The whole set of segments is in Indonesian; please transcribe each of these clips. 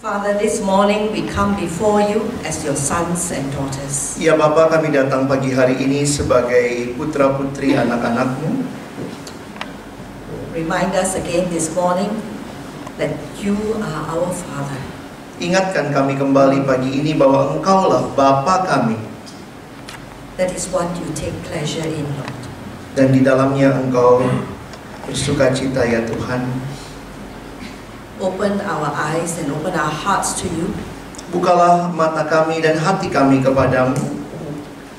Father, this morning we come before you as your sons and daughters. Ya Bapa, kami datang pagi hari ini sebagai putra-putri anak-anak-Mu. Remind us again this morning that you are our Father. Ingatkan kami kembali pagi ini bahwa Engkaulah Bapa kami. That is what you take pleasure in, Lord. Dan di dalamnya Engkau bersuka cita, ya Tuhan. Open our eyes and open our hearts to you. Bukalah mata kami dan hati kami kepadamu.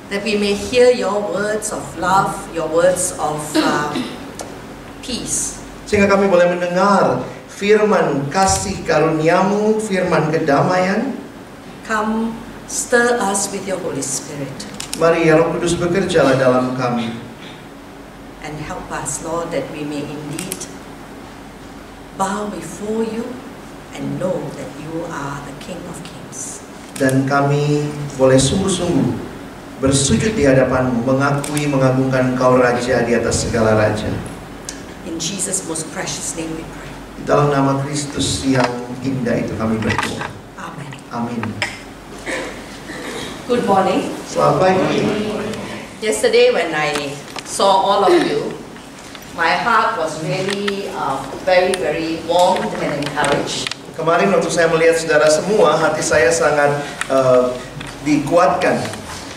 That we may hear your words of love, your words of peace. Sehingga kami boleh mendengar firman kasih karuniamu, firman kedamaian. Come, stir us with your Holy Spirit. Mari ya Roh Kudus, bekerjalah dalam kami. And help us, Lord, that we may indeed bow before you and know that you are the King of Kings. Dan kami boleh sungguh-sungguh bersujud di hadapan-Mu, mengakui, mengagungkan Engkau Raja di atas segala Raja. In Jesus' most precious name we pray. Di dalam nama Kristus yang indah itu kami berdoa. Amen. Amin. Good morning. Selamat pagi. Yesterday when I saw all of you, my heart was really very warmed and encouraged. Kemarin waktu saya melihat saudara semua, hati saya sangat dikuatkan.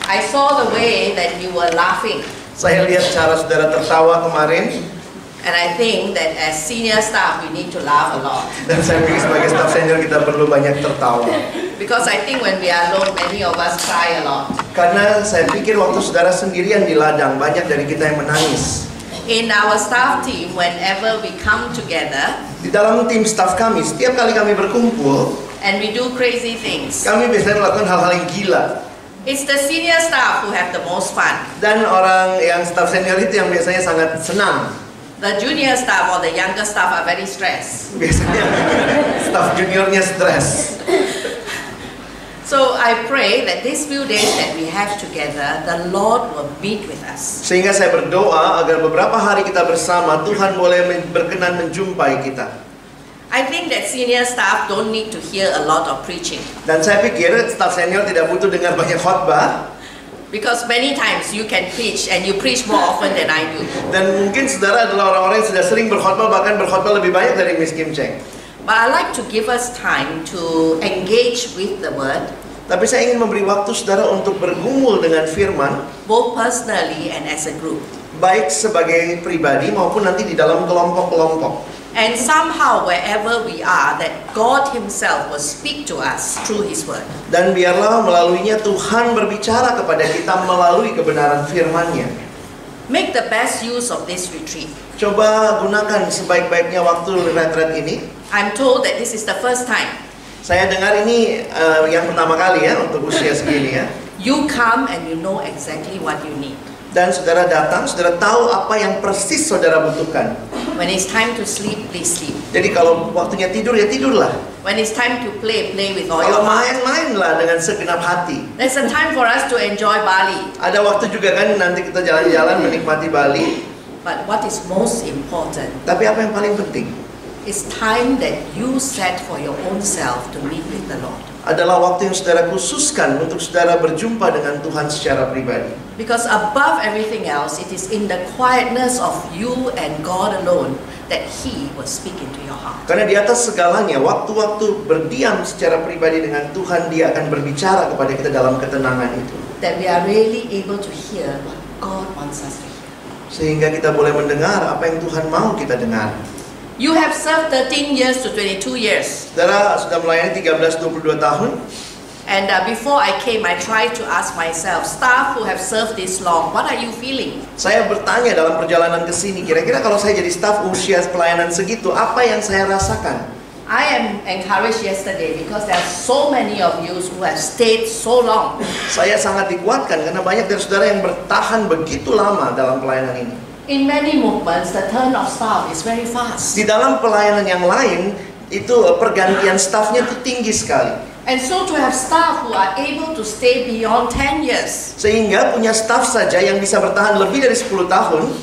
I saw the way that you were laughing. Saya lihat cara saudara tertawa kemarin. And I think that as senior staff we need to laugh a lot. Dan saya pikir sebagai staff senior kita perlu banyak tertawa. Because I think when we are alone, many of us cry a lot. Karena saya pikir waktu saudara sendirian di ladang, banyak dari kita yang menangis. In our staff team, whenever we come together, Di dalam tim staff kami, setiap kali kami berkumpul, and we do crazy things, kami biasanya melakukan hal-hal yang gila. it's the senior staff who have the most fun. Dan orang yang staff senior itu yang biasanya sangat senang. The junior staff or the younger staff are very stressed. Biasanya staff juniornya stres. So I pray that these few days that we have together, the Lord will meet with us. Sehingga saya berdoa agar beberapa hari kita bersama, Tuhan boleh berkenan menjumpai kita. I think that senior staff don't need to hear a lot of preaching. Dan saya pikir staff senior tidak butuh dengar banyak khotbah. Because many times you can preach and you preach more often than I do. Dan mungkin saudara adalah orang-orang yang sudah sering berkhotbah, bahkan berkhotbah lebih banyak dari Miss Kim Cheng. But I like to give us time to engage with the word. Tapi saya ingin memberi waktu saudara untuk bergumul dengan firman, Both personally and as a group. baik sebagai pribadi maupun nanti di dalam kelompok-kelompok. And somehow wherever we are, that God Himself will speak to us through His word. Dan biarlah melaluinya Tuhan berbicara kepada kita melalui kebenaran firman-Nya. Make the best use of this retreat. Coba gunakan sebaik-baiknya waktu retret ini. I'm told that this is the first time. Saya dengar ini yang pertama kali ya untuk usia segini ya. You come and you know exactly what you need. Dan saudara datang, saudara tahu apa yang persis saudara butuhkan. When it's time to sleep, please sleep. Jadi kalau waktunya tidur ya tidurlah. When it's time to play, play with all your Kalau heart. main-mainlah dengan segenap hati. There's a time for us to enjoy Bali. Ada waktu juga kan nanti kita jalan-jalan menikmati Bali. But what is most important Tapi apa yang paling penting? is time that you set for your own self to meet with the Lord. Adalah waktu yang saudara khususkan untuk saudara berjumpa dengan Tuhan secara pribadi. Because above everything else, it is in the quietness of you and God alone that He will speak into your heart. Karena di atas segalanya, waktu-waktu berdiam secara pribadi dengan Tuhan, Dia akan berbicara kepada kita dalam ketenangan itu. That we are really able to hear what God wants us to hear. Sehingga kita boleh mendengar apa yang Tuhan mau kita dengar. You have served 13 years to 22 years. Saudara sudah melayani 13-22 tahun. And before I came, I tried to ask myself, staff who have served this long, what are you feeling? Saya bertanya dalam perjalanan ke sini, kira-kira kalau saya jadi staf usia pelayanan segitu, apa yang saya rasakan? I am encouraged yesterday because there are so many of you who have stayed so long. Saya sangat dikuatkan karena banyak dari saudara yang bertahan begitu lama dalam pelayanan ini. In many movements, the turn of staff is very fast. Di dalam pelayanan yang lain, itu pergantian stafnya itu tinggi sekali. And so to have staff who are able to stay beyond 10 years, Sehingga punya staf saja yang bisa bertahan lebih dari 10 tahun,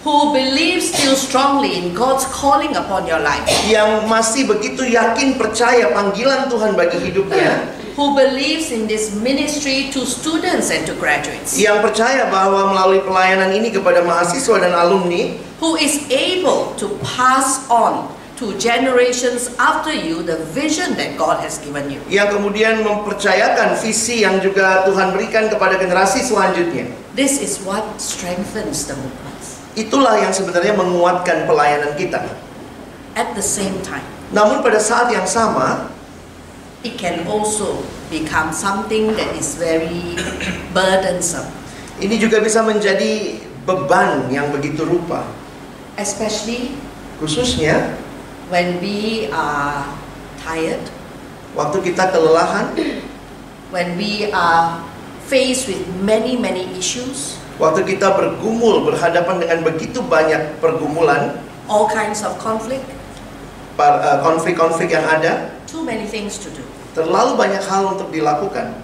who believes still strongly in God's calling upon your life, yang masih begitu yakin percaya panggilan Tuhan bagi hidupnya, who believes in this ministry to students and to graduates, yang percaya bahwa melalui pelayanan ini kepada mahasiswa dan alumni, who is able to pass on to generations after you the vision that God has given you. yang kemudian mempercayakan visi yang juga Tuhan berikan kepada generasi selanjutnya. This is what strengthens the movement. Itulah yang sebenarnya menguatkan pelayanan kita. At the same time, Namun pada saat yang sama, it can also become something that is very burdensome, ini juga bisa menjadi beban yang begitu rupa. especially Khususnya when we are tired, waktu kita kelelahan, when we are faced with many issues, waktu kita bergumul, berhadapan dengan begitu banyak pergumulan, all kinds of conflict, konflik-konflik yang ada, too many things to do, terlalu banyak hal untuk dilakukan,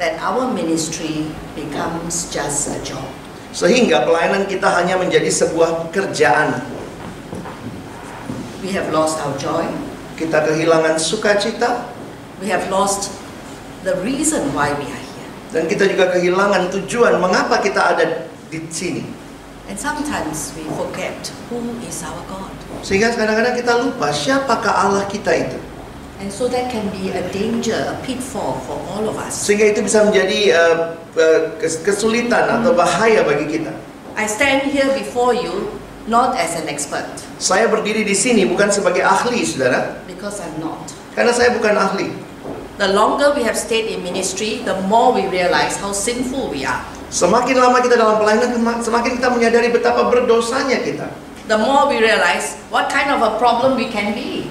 that our ministry becomes just a job. sehingga pelayanan kita hanya menjadi sebuah pekerjaan. We have lost our joy. Kita kehilangan sukacita, We have lost the reason why we are here. dan kita juga kehilangan tujuan mengapa kita ada di sini. And sometimes we forget who is our God. Sehingga kadang-kadang kita lupa siapakah Allah kita itu. And so that can be a danger, a pitfall for all of us. Sehingga itu bisa menjadi kesulitan atau bahaya bagi kita. I stand here before you not as an expert, Saya berdiri di sini bukan sebagai ahli, saudara, because I'm not. karena saya bukan ahli. The longer we have stayed in ministry, the more we realize how sinful we are. Semakin lama kita dalam pelayanan, semakin kita menyadari betapa berdosanya kita. The more we realize what kind of a problem we can be.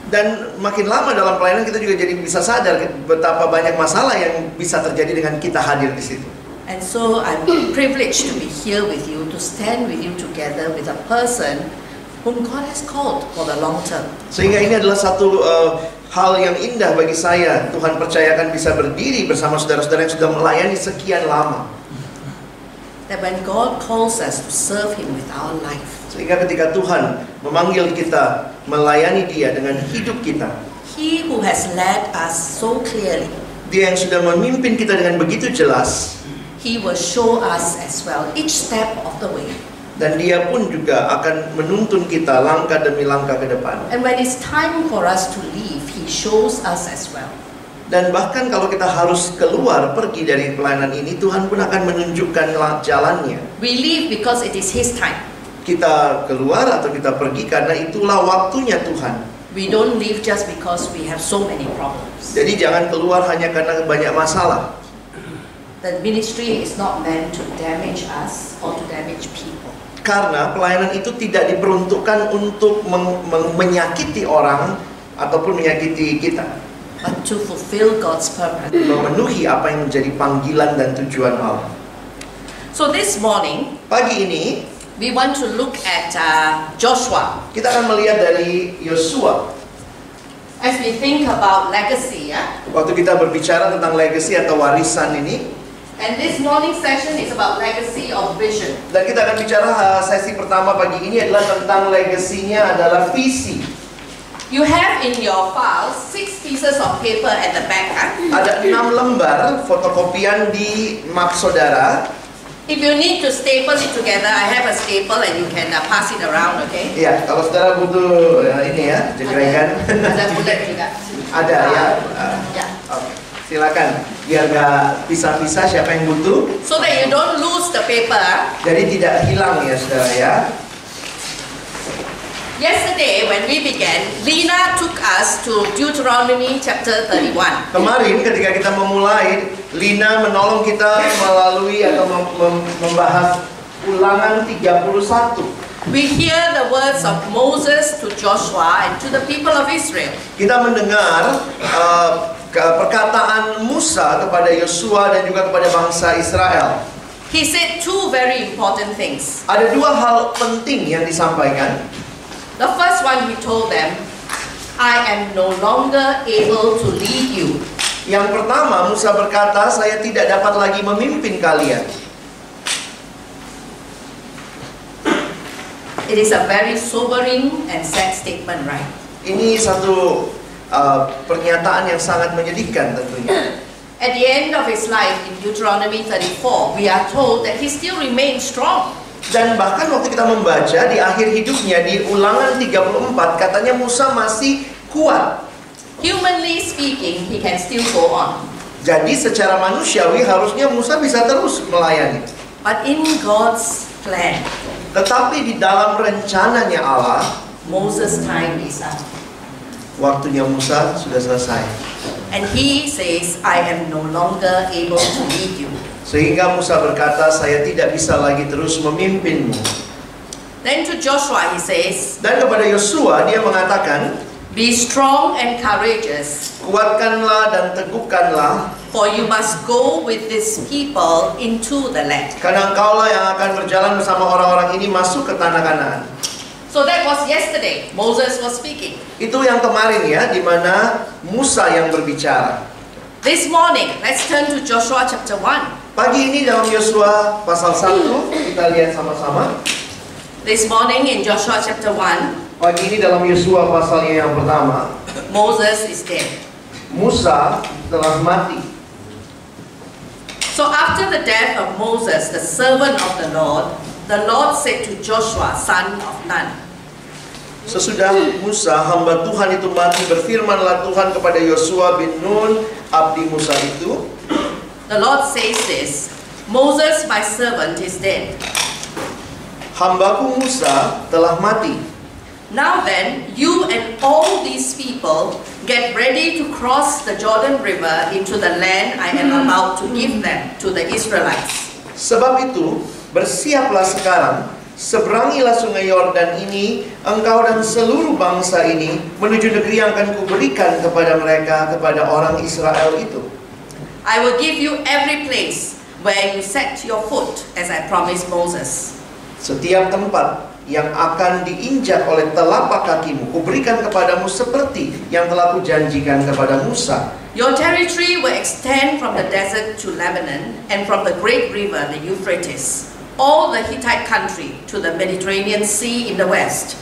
Dan makin lama dalam pelayanan kita juga jadi bisa sadar betapa banyak masalah yang bisa terjadi dengan kita hadir di situ. And so I'm privileged to be here with you, to stand with you together with a person whom God has called for the long term. Sehingga ini adalah satu hal yang indah bagi saya. Tuhan percayakan bisa berdiri bersama saudara-saudara yang sudah melayani sekian lama. That when God calls us to serve Him with our life, Sehingga ketika Tuhan memanggil kita melayani Dia dengan hidup kita, He who has led us so clearly, Dia yang sudah memimpin kita dengan begitu jelas, He will show us as well each step of the way. dan Dia pun juga akan menuntun kita langkah demi langkah ke depan. And when it's time for us to leave, He shows us as well. Dan bahkan kalau kita harus keluar pergi dari pelayanan ini, Tuhan pun akan menunjukkan jalannya. We leave because it is His time. Kita keluar atau kita pergi karena itulah waktunya Tuhan. We don't leave just because we have so many problems. Jadi jangan keluar hanya karena banyak masalah. The ministry is not meant to damage us or to damage people. Karena pelayanan itu tidak diperuntukkan untuk menyakiti orang ataupun menyakiti kita, But to fulfill God's purpose. memenuhi apa yang menjadi panggilan dan tujuan Allah. So this morning, Pagi ini we want to look at Joshua. kita akan melihat dari Yosua. As we think about legacy, Waktu kita berbicara tentang legacy atau warisan ini, and this morning session is about legacy of vision. dan kita akan bicara sesi pertama pagi ini adalah tentang legasinya adalah visi. You have in your files 6 pieces of paper at the back. Ada 6 lembar fotokopian di mak saudara. If you need to staple it together, I have a staple and you can pass it around, okay? Ya, kalau saudara butuh ini ya, jengkrengan. Ada bullet juga. Ada ya. Ya. Oke, silakan. Biar nggak pisah-pisah siapa yang butuh. So that you don't lose the paper. Jadi tidak hilang ya saudara ya. Yesterday when we began, Lina took us to Deuteronomy chapter 31. Kemarin ketika kita memulai, Lina menolong kita melalui atau membahas Ulangan 31. We hear the words of Moses to Joshua and to the people of Israel. Kita mendengar perkataan Musa kepada Yosua dan juga kepada bangsa Israel. He said 2 very important things. Ada 2 hal penting yang disampaikan. The first one, he told them, I am no longer able to lead you. Yang pertama, Musa berkata, saya tidak dapat lagi memimpin kalian. It is a very sobering and sad statement, right? Ini satu pernyataan yang sangat menyedihkan tentunya. At the end of his life in Deuteronomy 34, we are told that he still remains strong. Dan bahkan waktu kita membaca di akhir hidupnya di Ulangan 34 katanya Musa masih kuat. Humanly speaking, he can still go on. Jadi secara manusiawi harusnya Musa bisa terus melayani. But in God's plan, Tetapi di dalam rencananya Allah, Moses' time is up. waktunya Musa sudah selesai. And he says, I am no longer able to lead you. Sehingga Musa berkata, saya tidak bisa lagi terus memimpinmu. Then to Joshua he says, Dan kepada Yosua dia mengatakan, be strong and courageous, kuatkanlah dan teguhkanlah, for you must go with these people into the land. karena engkaulah yang akan berjalan bersama orang-orang ini masuk ke tanah Kanaan. So that was yesterday. Moses was speaking. Itu yang kemarin ya, di mana Musa yang berbicara. This morning, let's turn to Joshua chapter 1. Pagi ini dalam Yosua pasal 1, kita lihat sama-sama. This morning in Joshua chapter 1, Pagi ini dalam Yosua pasalnya yang pertama, Moses is dead. Musa telah mati. So after the death of Moses, the servant of the Lord said to Joshua, son of Nun. Sesudah Musa, hamba Tuhan itu mati, berfirmanlah Tuhan kepada Yosua bin Nun, abdi Musa itu. The Lord says this, Moses my servant is dead. Hambaku Musa telah mati. Now then, you and all these people get ready to cross the Jordan River into the land I am about to give them to the Israelites. Sebab itu, bersiaplah sekarang, seberangilah sungai Yordan ini, engkau dan seluruh bangsa ini, menuju negeri yang akan kuberikan kepada mereka, kepada orang Israel itu. I will give you every place where you set your foot, as I promised Moses. Setiap tempat yang akan diinjak oleh telapak kakimu, kuberikan kepadamu seperti yang telah kujanjikan kepada Musa. Your territory will extend from the desert to Lebanon and from the great river, the Euphrates, all the Hittite country to the Mediterranean Sea in the west.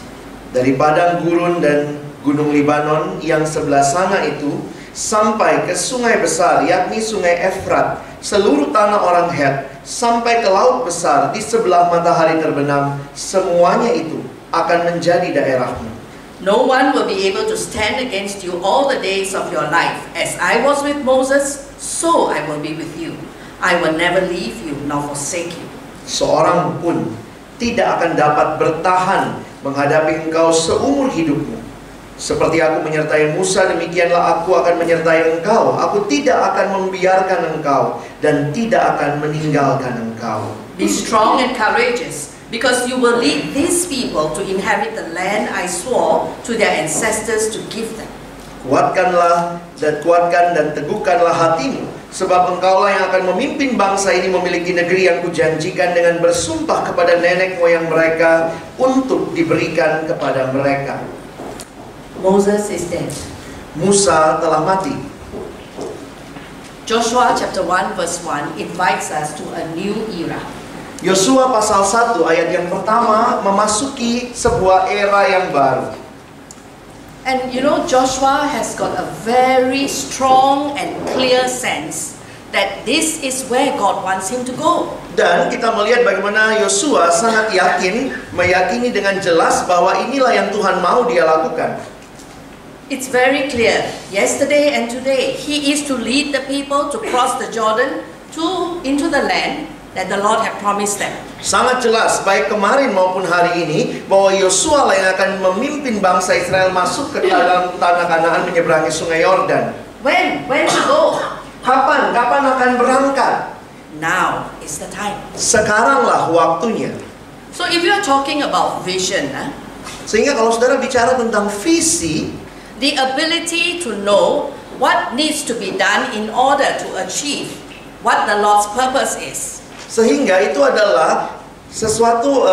Dari padang gurun dan gunung Libanon yang sebelah sana itu, sampai ke sungai besar, yakni sungai Efrat, seluruh tanah orang Het, sampai ke laut besar di sebelah matahari terbenam, semuanya itu akan menjadi daerahmu. No one will be able to stand against you all the days of your life. As I was with Moses, so I will be with you. I will never leave you nor forsake you. Seorang pun tidak akan dapat bertahan menghadapi engkau seumur hidupmu. Seperti aku menyertai Musa, demikianlah aku akan menyertai engkau. Aku tidak akan membiarkan engkau dan tidak akan meninggalkan engkau. Be strong and courageous, because you will lead these people to inherit the land I swore to their ancestors to give them. Kuatkan dan teguhkanlah hatimu, sebab engkaulah yang akan memimpin bangsa ini memiliki negeri yang kujanjikan dengan bersumpah kepada nenek moyang mereka untuk diberikan kepada mereka. Moses is dead. Musa telah mati. Joshua chapter 1 verse 1 invites us to a new era. Yosua pasal 1 ayat yang pertama memasuki sebuah era yang baru. And you know, Joshua has got a very strong and clear sense that this is where God wants him to go. Dan kita melihat bagaimana Yosua sangat meyakini dengan jelas bahwa inilah yang Tuhan mau dia lakukan. It's very clear. Yesterday and today, he is to lead the people to cross the Jordan into the land that the Lord had promised them. Sangat jelas baik kemarin maupun hari ini bahwa Yosua lah yang akan memimpin bangsa Israel masuk ke dalam tanah Kanaan menyeberangi sungai Yordan. When to go? Kapan akan berangkat? Now is the time. Sekaranglah waktunya. So if you are talking about vision, Sehingga kalau saudara bicara tentang visi, the ability to know what needs to be done in order to achieve what the Lord's purpose is. sehingga itu adalah sesuatu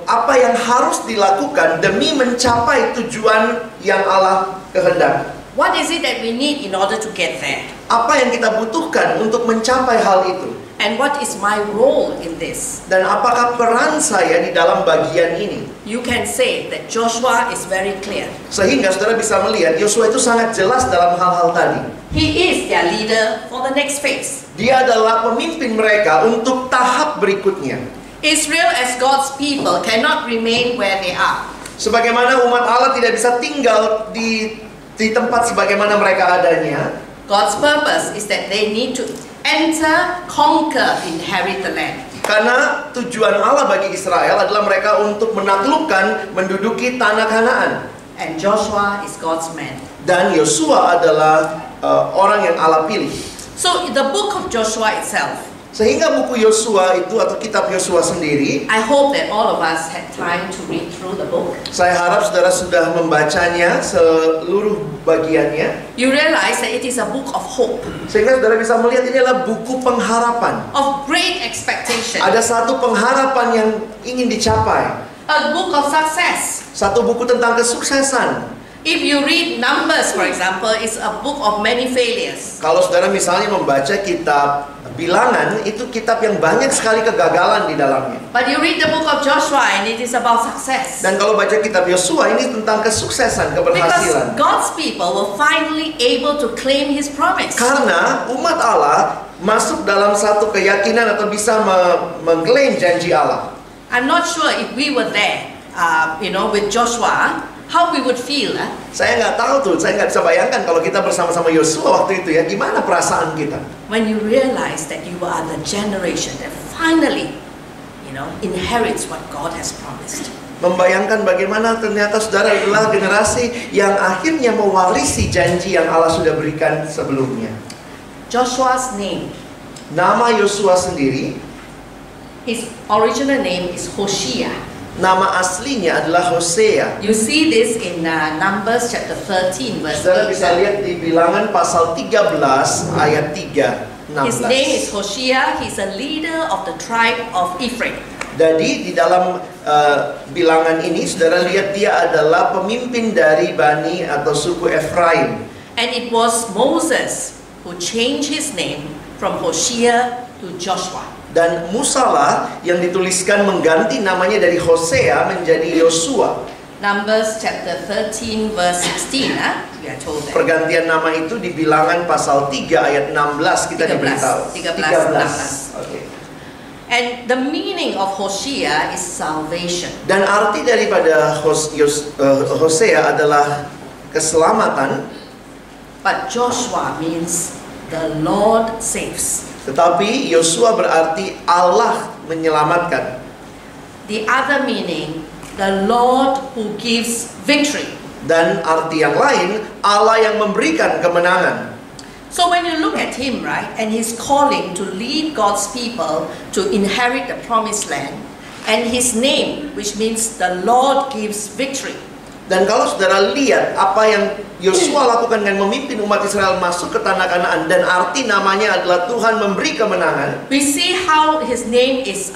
apa yang harus dilakukan demi mencapai tujuan yang Allah kehendaki. What is it that we need in order to get there? Apa yang kita butuhkan untuk mencapai hal itu? And what is my role in this? Dan apakah peran saya di dalam bagian ini? You can say that Joshua is very clear. Sehingga saudara bisa melihat Yosua itu sangat jelas dalam hal-hal tadi. He is their leader for the next phase. Dia adalah pemimpin mereka untuk tahap berikutnya. Israel as God's people cannot remain where they are. Sebagaimana umat Allah tidak bisa tinggal di tempat sebagaimana mereka adanya. God's purpose is that they need to enter, conquer, inherit the land. Karena tujuan Allah bagi Israel adalah mereka untuk menaklukkan, menduduki tanah Kanaan. And Joshua is God's man. Dan Yosua adalah orang yang Allah pilih. So the book of Joshua itself, Sehingga buku Yosua itu atau kitab Yosua sendiri, I hope that all of us had time to read through the book. saya harap saudara sudah membacanya seluruh bagiannya. You realize that it is a book of hope, Sehingga saudara bisa melihat ini adalah buku pengharapan. of great expectation, Ada satu pengharapan yang ingin dicapai. a book of success. Satu buku tentang kesuksesan. If you read Numbers, for example, it's a book of many failures. Kalau saudara misalnya membaca kitab Bilangan, itu kitab yang banyak sekali kegagalan di dalamnya. But you read the book of Joshua and it is about success. Dan kalau baca kitab Yosua, ini tentang kesuksesan, Because keberhasilan. God's people were finally able to claim His promise. Karena umat Allah masuk dalam satu keyakinan atau bisa mengklaim janji Allah. I'm not sure if we were there, with Joshua, how we would feel. Saya nggak tahu tuh, saya nggak bisa bayangkan kalau kita bersama-sama Yosua waktu itu ya, gimana perasaan kita. When you realize that you are the generation that finally, inherits what God has promised. Membayangkan bagaimana ternyata saudara adalah generasi yang akhirnya mewarisi janji yang Allah sudah berikan sebelumnya. Joshua's name, Nama Yosua sendiri, his original name is Hoshea. nama aslinya adalah Hosea. You see this in Numbers chapter 13 verse Saudara bisa 8. lihat di Bilangan pasal 13 ayat 3, 16. His name is Hoshea. He's a leader of the tribe of Ephraim. Jadi di dalam Bilangan ini saudara lihat dia adalah pemimpin dari Bani atau suku Efraim. And it was Moses who changed his name from Hoshea to Joshua. Dan Musa lah yang dituliskan mengganti namanya dari Hosea menjadi Yosua. Numbers chapter 13 verse 16, we are told that. Pergantian nama itu di Bilangan pasal 3 ayat 16 kita 13, diberitahu. 13. Oke. And the meaning of Hoshea is salvation. Dan arti daripada Hosea adalah keselamatan. But Joshua means the Lord saves. Tetapi Yosua berarti Allah menyelamatkan. The other meaning, the Lord who gives victory. Dan arti yang lain, Allah yang memberikan kemenangan. So when you look at him, right, and his calling to lead God's people to inherit the promised land, and his name, which means the Lord gives victory. Dan kalau saudara lihat apa yang Yosua lakukan dengan memimpin umat Israel masuk ke tanah Kanaan, dan arti namanya adalah Tuhan memberi kemenangan. We see how his name is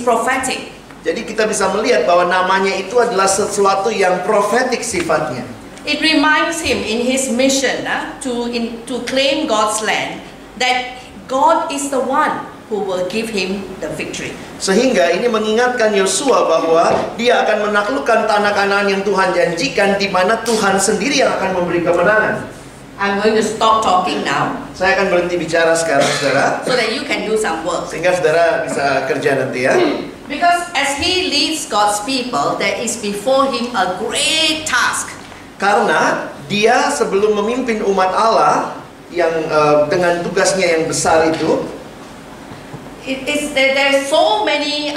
prophetic. Jadi kita bisa melihat bahwa namanya itu adalah sesuatu yang profetik sifatnya. It reminds him in his mission to claim God's land that God is the one who will give him the victory. Sehingga ini mengingatkan Yosua bahwa dia akan menaklukkan tanah Kanaan yang Tuhan janjikan, di mana Tuhan sendiri yang akan memberi kemenangan. I'm going to stop talking now Saya akan berhenti bicara sekarang, saudara, so that you can do some work. sehingga saudara bisa kerja nanti ya. Because as he leads God's people, there is before him a great task. Karena dia sebelum memimpin umat Allah yang dengan tugasnya yang besar itu, There's so many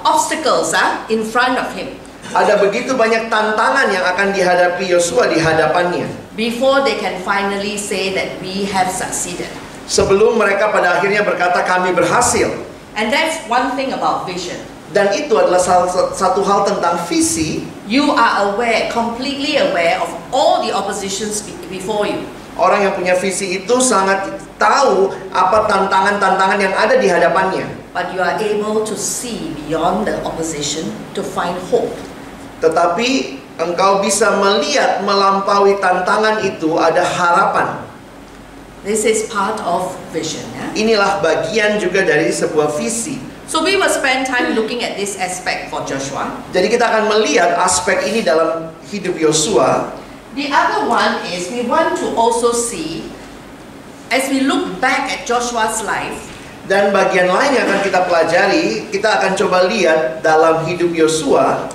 obstacles in front of him ada begitu banyak tantangan yang akan dihadapi Yosua di hadapannya. before they can finally say that we have succeeded. Sebelum mereka pada akhirnya berkata kami berhasil. And that's one thing about vision. Dan itu adalah satu hal tentang visi. You are completely aware of all the oppositions before you. Orang yang punya visi itu sangat tahu apa tantangan-tantangan yang ada di hadapannya. But you are able to see beyond the opposition to find hope. Tetapi engkau bisa melihat melampaui tantangan itu ada harapan. This is part of vision. Yeah? Inilah bagian juga dari sebuah visi. So we will spend time looking at this aspect for Joshua. Jadi kita akan melihat aspek ini dalam hidup Yosua. The other one is we want to also see, as we look back at Joshua's life, Dan bagian lain yang akan kita pelajari, kita akan coba lihat dalam hidup Yosua,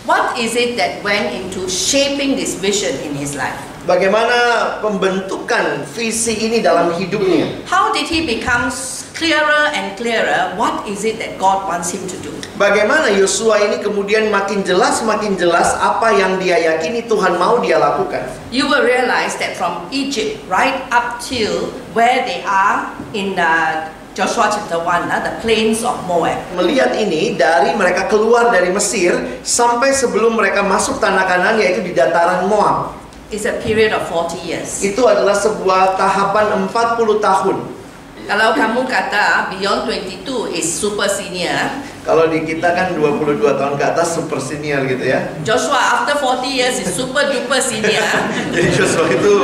what is it that went into shaping this vision in his life? bagaimana pembentukan visi ini dalam hidupnya. How did he become clearer and clearer? What is it that God wants him to do? Bagaimana Yosua ini kemudian makin jelas apa yang dia yakini Tuhan mau dia lakukan. You will realize that from Egypt right up till where they are in Joshua chapter 1, the plains of Moab. Melihat ini dari mereka keluar dari Mesir sampai sebelum mereka masuk tanah Kanaan, yaitu di dataran Moab. It's a period of 40 years. Itu adalah sebuah tahapan 40 tahun. Kalau kamu kata beyond 22 is super senior, Kalau di kita kan 22 tahun ke atas super senior gitu ya. Joshua after 40 years is super duper senior. Jadi Joshua itu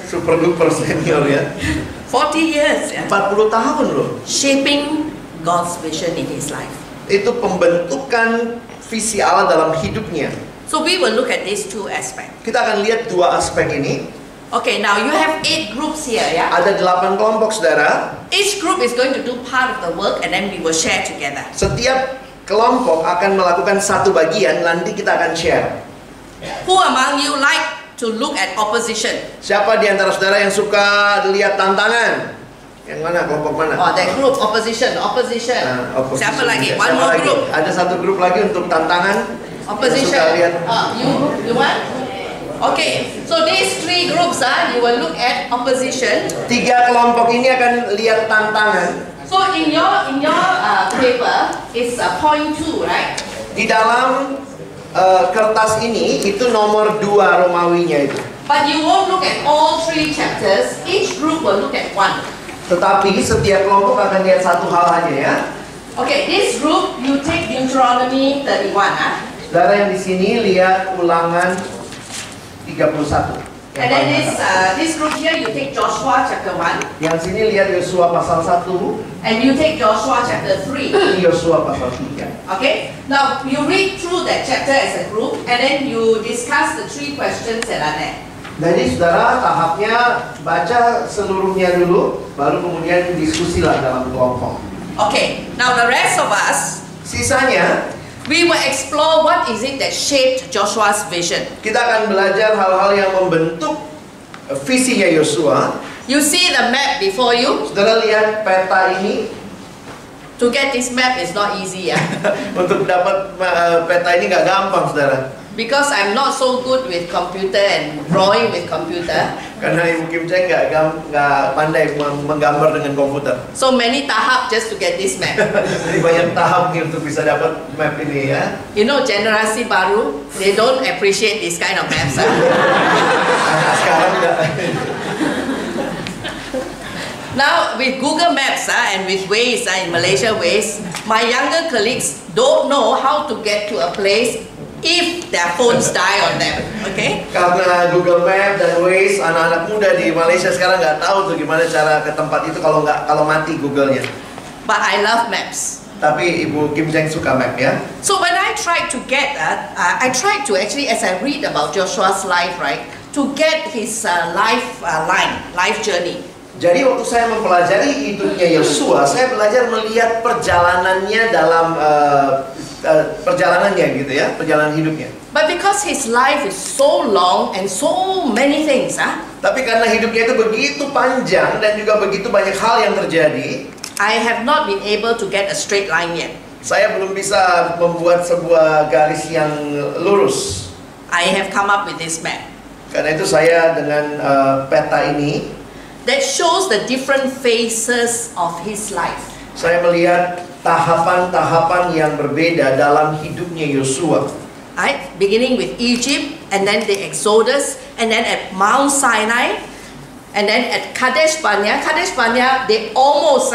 super duper senior ya. 40 years, yeah. 40 tahun loh. Shaping God's vision in his life. Itu pembentukan visi Allah dalam hidupnya. So we will look at these two aspects. Kita akan lihat dua aspek ini. Okay, now you have 8 groups here, yeah? Ada 8 kelompok saudara. Each group is going to do part of the work and then we will share together. Setiap kelompok akan melakukan satu bagian, nanti kita akan share. Who among you like to look at opposition? Siapa di antara saudara yang suka lihat tantangan? Yang mana, kelompok mana? Oh, that group, opposition. Opposition. Siapa lagi? Siapa One more lagi? group. Ada satu grup lagi untuk tantangan. Opposition. Yang suka lihat. You want? Okay, so these 3 groups, you will look at opposition. 3 kelompok ini akan lihat tantangan. So in your paper, it's point 2, right? Di dalam kertas ini itu nomor 2 Romawinya itu. But you won't look at all 3 chapters. Each group will look at 1. Tetapi setiap kelompok akan lihat satu hal aja ya. Okay, this group you take Deuteronomy 31, Saudara yang di sini lihat Ulangan 31. And then this group here you take Joshua chapter 1, Yang sini lihat Yosua pasal 1, and you take Joshua chapter 3. Yosua pasal 3. Okay, now you read through that chapter as a group, and then you discuss the 3 questions that are there. Jadi saudara tahapnya baca seluruhnya dulu, baru kemudian diskusilah dalam kelompok. Okay, now the rest of us, Sisanya we will explore what is it that shaped Joshua's vision. kita akan belajar hal-hal yang membentuk visinya Yosua. You see the map before you. Saudara lihat peta ini. To get this map is not easy, yeah. Untuk dapat peta ini nggak gampang saudara. Because I'm not so good with computer and drawing with computer. Karena Ibu Kim Cheng nggak pandai menggambar dengan komputer. So many tahap just to get this map. Jadi banyak tahap nih untuk bisa dapat map ini ya. You know, generasi baru, they don't appreciate this kind of maps. Sekarang enggak. Now with Google Maps and with Waze in Malaysia Waze, my younger colleagues don't know how to get to a place if their phones die on them. Okay? Karena Google Map dan Waze, anak-anak muda di Malaysia sekarang nggak tahu tuh gimana cara ke tempat itu kalau mati Google-nya. But I love maps. Tapi Ibu Kim Cheng suka map ya. So when I tried to get I tried to actually, as I read about Joshua's life, right, to get his life journey. Jadi waktu saya mempelajari hidupnya Yosua, saya belajar melihat perjalanannya dalam perjalanannya gitu ya, perjalanan hidupnya. But because his life is so long and so many things, Tapi karena hidupnya itu begitu panjang dan juga begitu banyak hal yang terjadi, I have not been able to get a straight line yet. Saya belum bisa membuat sebuah garis yang lurus. I have come up with this map Karena itu saya dengan peta ini, that shows the different phases of his life. saya melihat tahapan-tahapan yang berbeda dalam hidupnya Yosua. Right? Beginning with Egypt, and then the Exodus, and then at Mount Sinai, and then at Kadesh Barnea. Kadesh Barnea, they almost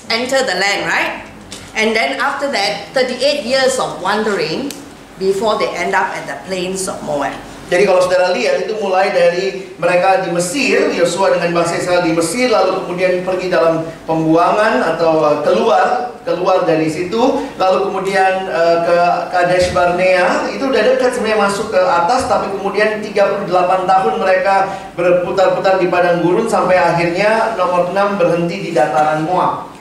enter the land, right? And then after that, 38 years of wandering before they end up at the plains of Moab. Jadi kalau saudara lihat itu mulai dari mereka di Mesir, Yosua dengan bangsa Israel di Mesir, lalu kemudian pergi dalam pembuangan atau keluar dari situ, lalu kemudian ke Kadesh Barnea, itu udah dekat sebenarnya masuk ke atas, tapi kemudian 38 tahun mereka berputar-putar di padang gurun sampai akhirnya nomor 6 berhenti di dataran Moab.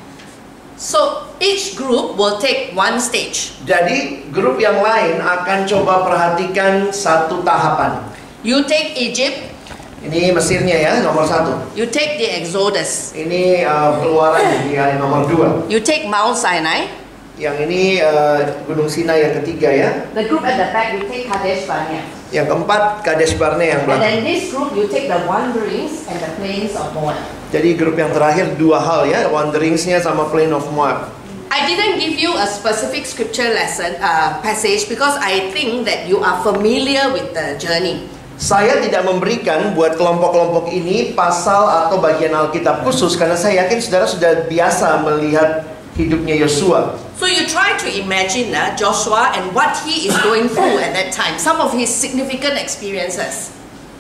So each group will take one stage. Jadi grup yang lain akan coba perhatikan satu tahapan. You take Egypt. Ini Mesirnya ya, nomor 1. You take the Exodus. Ini keluaran ya, nomor 2. You take Mount Sinai. Yang ini Gunung Sinai yang ketiga ya. The group at the back you take Kadesh Barnea. Yang keempat Kadesh Barnea yang And belakang. then this group you take the wanderings and the plains of Moab. Jadi grup yang terakhir dua hal ya, wanderingsnya sama Plain of Moab. I didn't give you a specific scripture lesson passage because I think that you are familiar with the journey. Saya tidak memberikan buat kelompok-kelompok ini pasal atau bagian Alkitab khusus karena saya yakin saudara sudah biasa melihat hidupnya Yosua. So you try to imagine Joshua and what he is going through at that time, some of his significant experiences.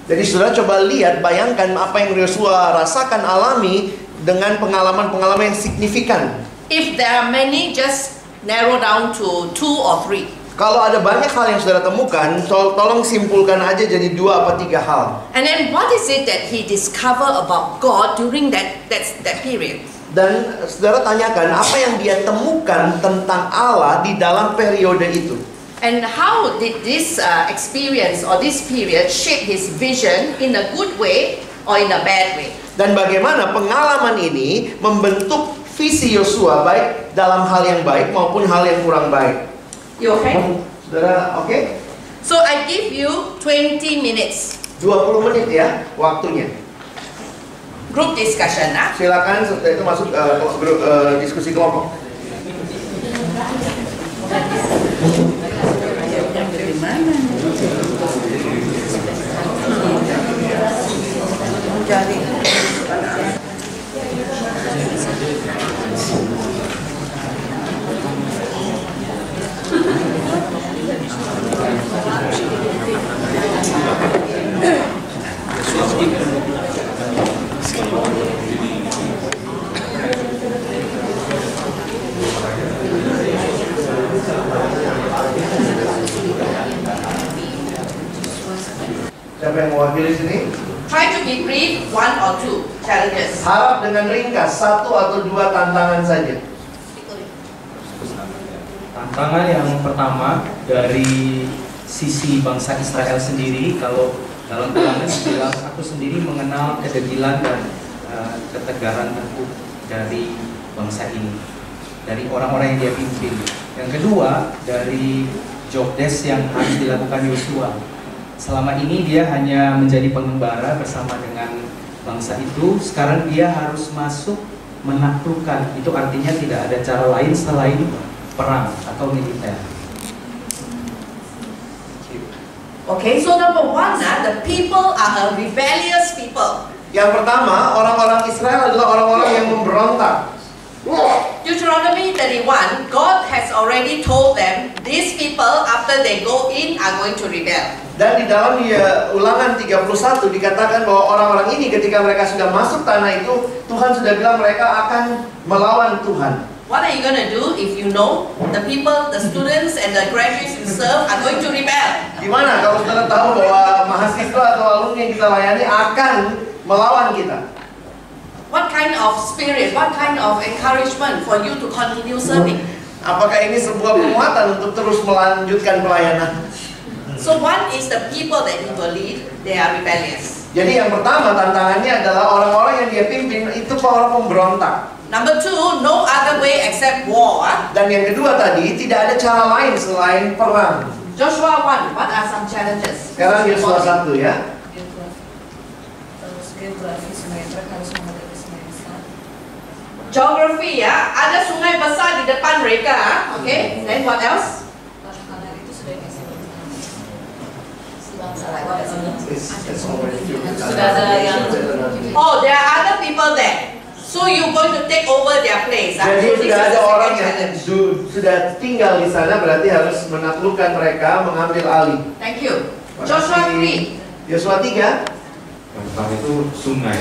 Jadi saudara coba lihat, bayangkan apa yang Yosua rasakan, alami dengan pengalaman-pengalaman yang signifikan. If there are many, just narrow down to 2 or 3. Kalau ada banyak hal yang saudara temukan, tolong simpulkan aja jadi 2 atau 3 hal. And then what is it that he discovered about God during that period? Dan saudara tanyakan apa yang dia temukan tentang Allah di dalam periode itu. And how did this experience or this period shape his vision in a good way or in a bad way? Dan bagaimana pengalaman ini membentuk visi Yosua baik dalam hal yang baik maupun hal yang kurang baik. You okay? Saudara, oke? So I give you 20 minutes. 20 menit ya waktunya. Group discussion, Silakan setelah itu masuk grup diskusi kelompok. Siapa yang mewakili sini? Try to be brief, 1 or 2 challenges. Harap dengan ringkas 1 atau 2 tantangan saja. Tantangan yang pertama dari sisi bangsa Israel sendiri, kalau dalam Ulangan bilang aku sendiri mengenal kedegilan dan ketegaran teguh dari bangsa ini, dari orang-orang yang dia pimpin. Yang kedua dari job desk yang harus dilakukan Yosua. Selama ini dia hanya menjadi pengembara bersama dengan bangsa itu. Sekarang dia harus masuk menaklukkan. Itu artinya tidak ada cara lain selain perang atau militer. Okay, so number 1, the people are a rebellious people. Yang pertama, orang-orang Israel adalah orang-orang yang memberontak. Deuteronomy 31, God has already told them these people after they go in are going to rebel. Dan di dalam Ulangan 31 dikatakan bahwa orang-orang ini ketika mereka sudah masuk tanah itu, Tuhan sudah bilang mereka akan melawan Tuhan. What are you going to do if you know the people, the students and the graduates you serve are going to rebel? Gimana kalau saudara tahu bahwa mahasiswa atau alumni yang kita layani akan melawan kita? What kind of spirit, what kind of encouragement for you to continue serving? Apakah ini sebuah penguatan untuk terus melanjutkan pelayanan? So one is the people that he will lead, they are rebellious. Jadi yang pertama tantangannya adalah orang-orang yang dia pimpin itu para pemberontak. Number 2, no other way except war. Dan yang kedua tadi, tidak ada cara lain selain perang. Joshua 1, what are some challenges? Sekarang Yosua 1 ya. Geography ya, ada sungai besar di depan mereka, okay? Then what else? Oh, there are other people there. So you're going to take over their place. Jadi So this sudah is ada the orang second yang challenge. sudah tinggal di sana, berarti harus menaklukkan mereka, mengambil alih. Thank you. Joshua 3. Yosua 3. Yang pertama itu sungai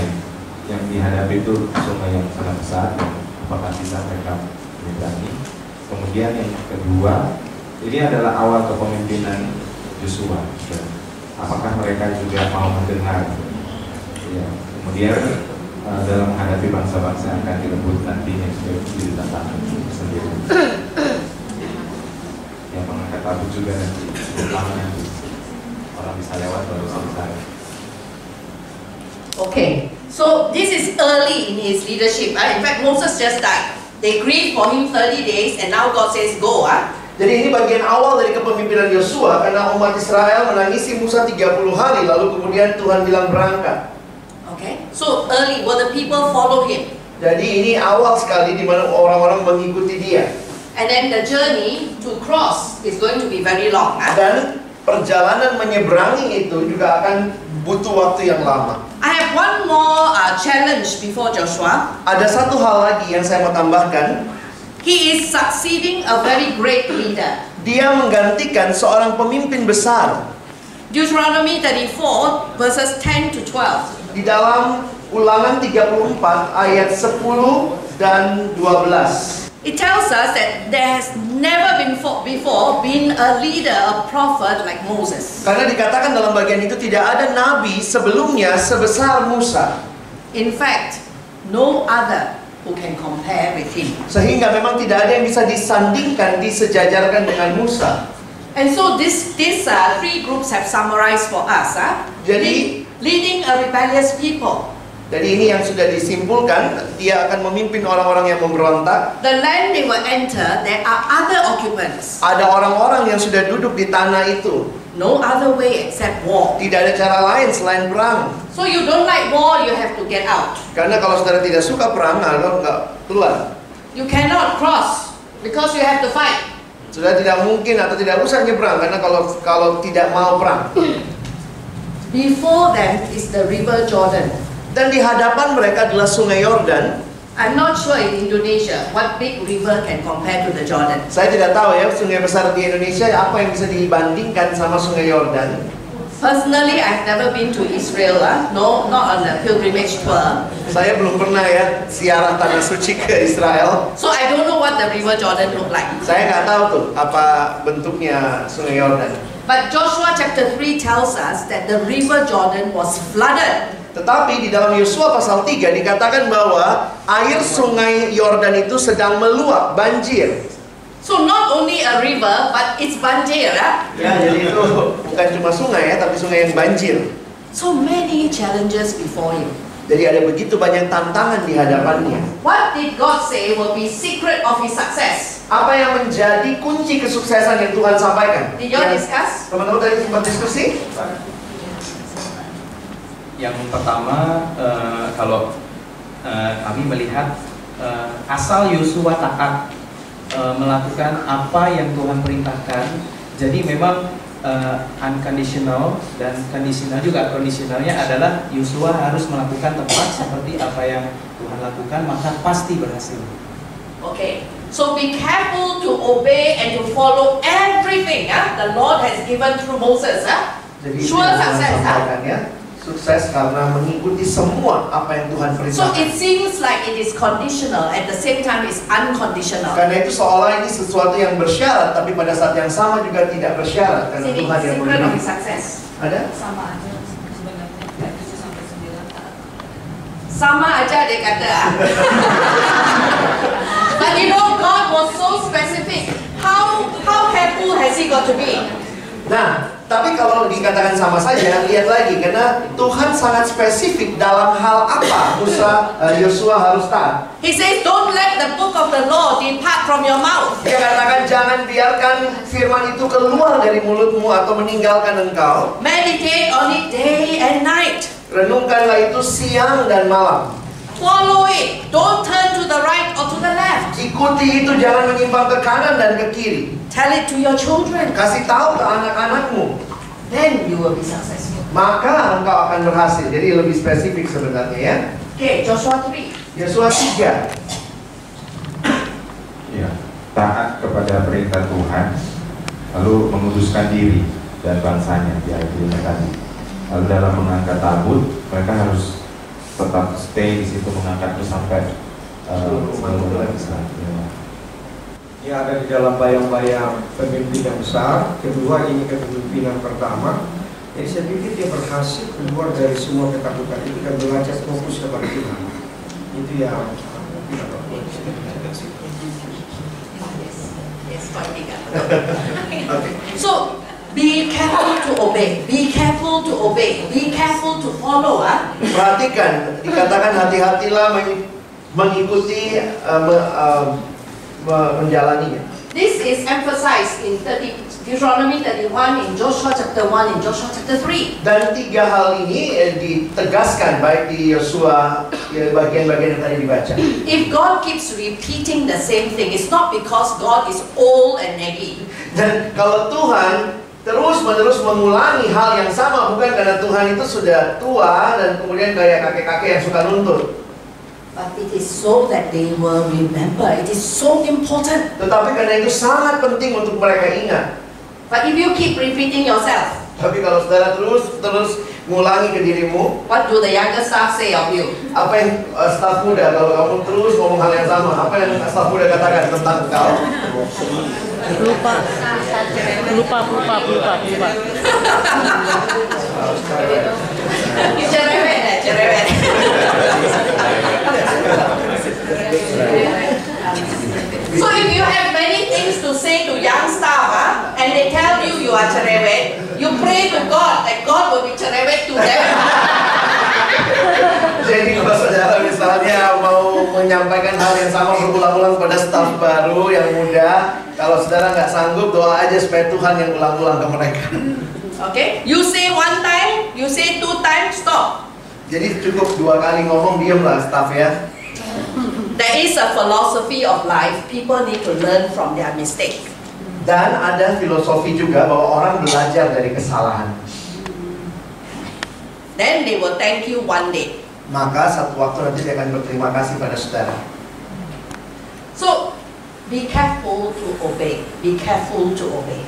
yang dihadapi itu sungai yang sangat besar, apakah bisa mereka menyeberangi. Kemudian yang kedua, ini adalah awal kepemimpinan Yosua. Apakah mereka juga mau mendengar? Ya. Kemudian dalam menghadapi bangsa-bangsa yang akan direbut nantinya jadi tantangan sendiri. Yang mengangkat tabut juga nanti, lama nanti orang bisa lewat baru selesai. Okay, so this is early in his leadership. In fact, Moses just died. They grieved for him 30 days, and now God says, go. Jadi ini bagian awal dari kepemimpinan Yosua, karena umat Israel menangisi Musa 30 hari, lalu kemudian Tuhan bilang berangkat. Okay, so early, will the people follow him? Jadi ini awal sekali di mana orang-orang mengikuti dia. And then the journey to cross is going to be very long. Dan perjalanan menyeberangi itu juga akan butuh waktu yang lama. I have one more challenge before Joshua. Ada satu hal lagi yang saya mau tambahkan. He is succeeding a very great leader. Dia menggantikan seorang pemimpin besar. Deuteronomy 34 verses 10 to 12. Di dalam Ulangan 34 ayat 10 dan 12. It tells us that there has never before been a leader, a prophet like Moses. Karena dikatakan dalam bagian itu tidak ada nabi sebelumnya sebesar Musa. In fact, no other who can compare with him. Sehingga memang tidak ada yang bisa disandingkan, disejajarkan dengan Musa. And so these three groups have summarized for us. Jadi leading a rebellious people. Jadi ini yang sudah disimpulkan, dia akan memimpin orang-orang yang memberontak. The land they will enter, there are other occupants. Ada orang-orang yang sudah duduk di tanah itu. No other way except war. Tidak ada cara lain selain perang. So you don't like war, you have to get out. Karena kalau saudara tidak suka perang, kalau nggak keluar. You cannot cross because you have to fight. Sudah tidak mungkin atau tidak usah nyebrang karena kalau tidak mau perang. Before them is the river Jordan. Dan di hadapan mereka adalah Sungai Yordan. I'm not sure in Indonesia what big river can compare to the Jordan. Saya tidak tahu ya sungai besar di Indonesia apa yang bisa dibandingkan sama Sungai Yordan. Personally, I've never been to Israel. No, not on the pilgrimage tour. Saya belum pernah ya ziarah tanah suci ke Israel. So I don't know what the river Jordan look like. Saya nggak tahu tuh apa bentuknya Sungai Yordan. But Joshua chapter 3 tells us that the river Jordan was flooded. Tetapi di dalam Yosua pasal 3 dikatakan bahwa air Sungai Yordan itu sedang meluap, banjir. So not only a river, but it's banjir. Ya, jadi itu bukan cuma sungai ya, tapi sungai yang banjir. So many challenges before you. Jadi ada begitu banyak tantangan di hadapannya. What did God say will be secret of his success? Apa yang menjadi kunci kesuksesan yang Tuhan sampaikan? Did you discuss? Teman-teman tadi sempat diskusi? Yang pertama, kalau kami melihat asal Yosua taat melakukan apa yang Tuhan perintahkan, jadi memang unconditional dan conditional juga. Conditionalnya adalah Yosua harus melakukan tepat seperti apa yang Tuhan lakukan, maka pasti berhasil. Okay, so be careful to obey and to follow everything the Lord has given through Moses. Jadi Sure success. ya. Sukses karena mengikuti semua apa yang Tuhan So perintahkan. it seems like it is conditional, at the same time it's unconditional. Karena itu seolah ini sesuatu yang bersyarat, tapi pada saat yang sama juga tidak bersyarat karena Secret Tuhan yang of memberi. his success. Ada? Sama aja sebenarnya kayak 7 sampai 9 taat. Sama aja dia kata. But you know, God was so specific. How careful has he got to be? Nah, tapi kalau dikatakan sama saja, lihat lagi karena Tuhan sangat spesifik dalam hal apa Yosua harus taat. He says, don't let the book of the law depart from your mouth. Dia katakan jangan biarkan firman itu keluar dari mulutmu atau meninggalkan engkau. Meditate on it day and night. Renungkanlah itu siang dan malam. Follow it. Don't turn to the right or to the left. Ikuti itu, jangan menyimpang ke kanan dan ke kiri. Tell it to your children. Kasih tahu ke anak-anakmu. Then you will be successful. Maka engkau akan berhasil. Jadi lebih spesifik sebenarnya ya. Okay, Joshua 3. Yosua 3. Ya, taat kepada perintah Tuhan, lalu menguduskan diri. dan bangsanya di ayat 5 tadi. Lalu dalam mengangkat tabut, mereka harus tetap stay di situ mengangkatnya sampai seluruh Israel. Ini ada di dalam bayang-bayang pemimpin yang besar. Kedua, ini kepemimpinan pertama. Jadi saya pikir dia berhasil keluar dari semua ketakutan itu dan belajar fokus kepada Tuhan. Itu yang kita lakukan. So be careful to obey. Be careful to obey. Be careful to follow. Perhatikan, dikatakan hati-hatilah mengikuti menjalaninya. This is emphasized in Deuteronomy 31, in Joshua chapter 1, in Joshua chapter 3. Dan tiga hal ini ditegaskan baik di Yosua bagian-bagian yang tadi dibaca. If God keeps repeating the same thing, it's not because God is old and naggy. Dan kalau Tuhan terus-menerus mengulangi hal yang sama, bukan karena Tuhan itu sudah tua dan kemudian kayak kakek-kakek yang suka nuntut. But it is so that they will remember. It is so important. Tetapi karena itu sangat penting untuk mereka ingat. But if you keep repeating yourself, Tapi kalau saudara terus ngulangi ke dirimu, what do the younger staff say of you? apa yang staf muda, kalau kamu terus ngomong hal yang sama, apa yang staf muda katakan tentang kau? Lupa. Cerewet. So if you have many things to say to young staff, and they tell you are cerewet, you pray to God that God will be cerewet to them. Jadi kalau saudara misalnya mau menyampaikan hal yang sama berulang-ulang pada staf baru yang muda, kalau saudara nggak sanggup, doa aja supaya Tuhan yang ulang-ulang ke mereka. Okay? You say one time, you say two times, stop. Jadi cukup 2 kali ngomong, diamlah staf ya. There is a philosophy of life. People need to learn from their mistakes. Dan ada filosofi juga bahwa orang belajar dari kesalahan. Then they will thank you one day. Maka satu waktu nanti dia akan berterima kasih pada saudara. So, be careful to obey. Be careful to obey.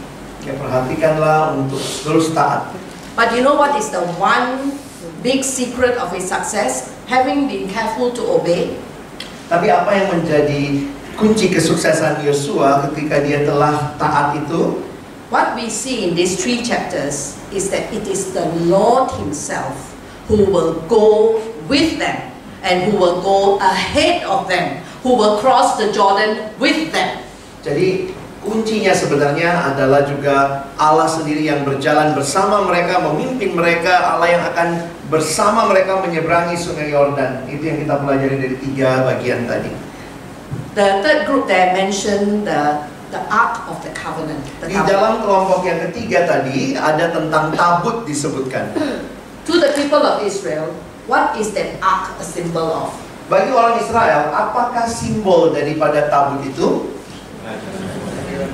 Ya, perhatikanlah untuk terus taat. But you know what is the one big secret of his success? Having been careful to obey. Tapi apa yang menjadi kunci kesuksesan Yosua ketika dia telah taat itu? What we see in these 3 chapters is that it is the Lord himself who will go with them and who will go ahead of them, who will cross the Jordan with them. Jadi kuncinya sebenarnya adalah juga Allah sendiri yang berjalan bersama mereka, memimpin mereka, Allah yang akan bersama mereka menyeberangi sungai Yordan. Itu yang kita pelajari dari 3 bagian tadi. The third group that I mentioned, the Ark of the Covenant. Di dalam kelompok yang ketiga tadi ada tentang tabut disebutkan. To the people of Israel, what is that Ark a symbol of? Bagi orang Israel, apakah simbol daripada tabut itu?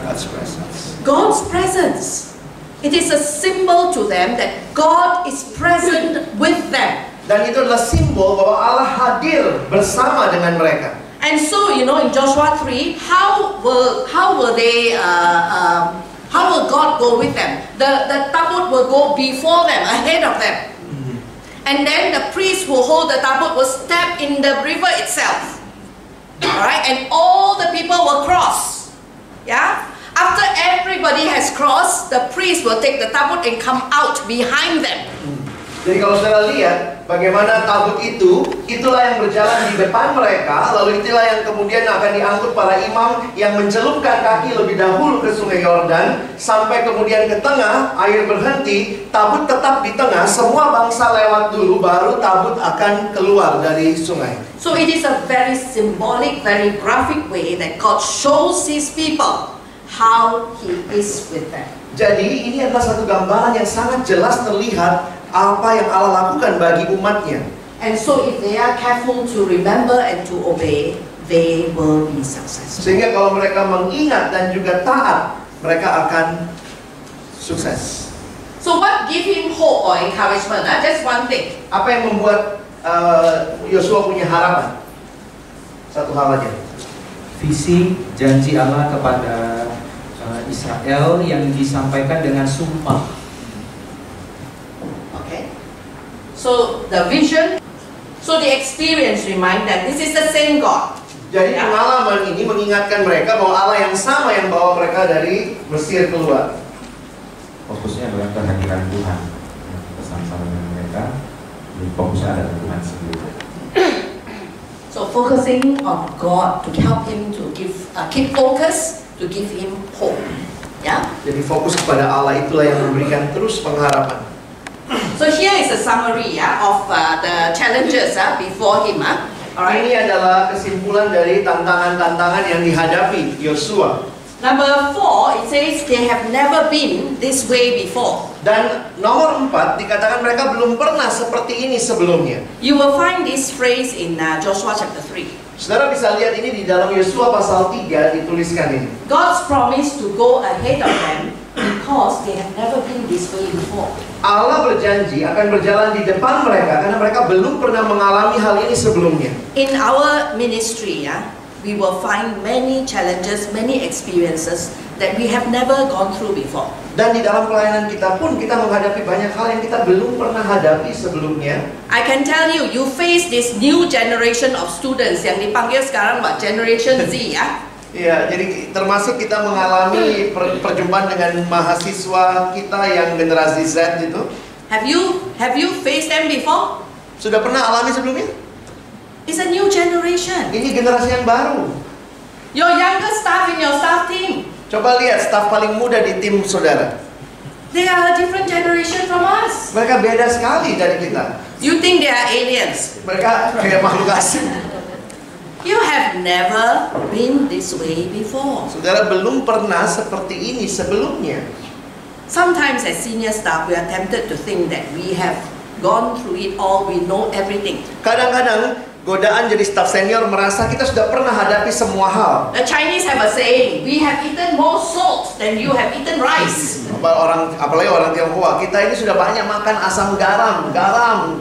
God's presence. God's presence. It is a symbol to them that God is present with them. Dan itu adalah simbol bahwa Allah hadir bersama dengan mereka. And so, you know, in Joshua 3, how will God go with them? The tabut will go before them, ahead of them. And then the priest who hold the tabut will step in the river itself. Alright, and all the people will cross. Yeah? After everybody has crossed, the priest will take the tabut and come out behind them. Jadi kalau saudara lihat bagaimana tabut itu, itulah yang berjalan di depan mereka, lalu itulah yang kemudian akan diangkut para imam yang mencelupkan kaki lebih dahulu ke sungai Yordan, sampai kemudian ke tengah, air berhenti, tabut tetap di tengah, semua bangsa lewat dulu, baru tabut akan keluar dari sungai. So it is a very symbolic, very graphic way that God shows his people how he is with them. Jadi ini adalah satu gambaran yang sangat jelas terlihat apa yang Allah lakukan bagi umatnya. And so if they are careful to remember and to obey, they will be successful. Sehingga kalau mereka mengingat dan juga taat, mereka akan sukses. So what give him hope or encouragement? Just one thing. Apa yang membuat Yosua punya harapan? Satu hal aja. Visi janji Allah kepada Israel yang disampaikan dengan sumpah So the vision, so the experience remind them this is the same God. Jadi pengalaman ini mengingatkan mereka bahwa Allah yang sama yang bawa mereka dari Mesir keluar. Fokusnya adalah kehadiran Tuhan. Bersama-sama dengan mereka, fokusnya adalah Tuhan sendiri. So focusing on God to help him to keep focus, to give him hope. Ya. Jadi fokus kepada Allah itulah yang memberikan terus pengharapan. So here is a summary of the challenges before him. Alright. Ini adalah kesimpulan dari tantangan-tantangan yang dihadapi Yosua. Number 4, it says they have never been this way before. Dan nomor 4 dikatakan mereka belum pernah seperti ini sebelumnya. You will find this phrase in Joshua chapter 3. Saudara bisa lihat ini di dalam Yosua pasal 3 dituliskan ini. God's promise to go ahead of them because they have never been this way before. Allah berjanji akan berjalan di depan mereka karena mereka belum pernah mengalami hal ini sebelumnya. In our ministry, we will find many challenges, many experiences that we have never gone through before. Dan di dalam pelayanan kita pun kita menghadapi banyak hal yang kita belum pernah hadapi sebelumnya. I can tell you, you face this new generation of students yang dipanggil sekarang Generation Z Ya, jadi termasuk kita mengalami perjumpaan dengan mahasiswa kita yang generasi Z itu. Have you faced them before? Sudah pernah alami sebelumnya? It's a new generation. Ini generasi yang baru. Your younger staff in your staff team, Coba lihat staf paling muda di tim saudara. they are a different generation from us. Mereka beda sekali dari kita. You think they are aliens? Mereka kayak makhluk asing. You have never been this way before. Saudara belum pernah seperti ini sebelumnya. Sometimes as senior staff, we are tempted to think that we have gone through it all, we know everything. Kadang-kadang godaan jadi staf senior merasa kita sudah pernah hadapi semua hal. The Chinese have a saying, we have eaten more salt than you have eaten rice. Apalagi orang Tionghoa, kita ini sudah banyak makan asam garam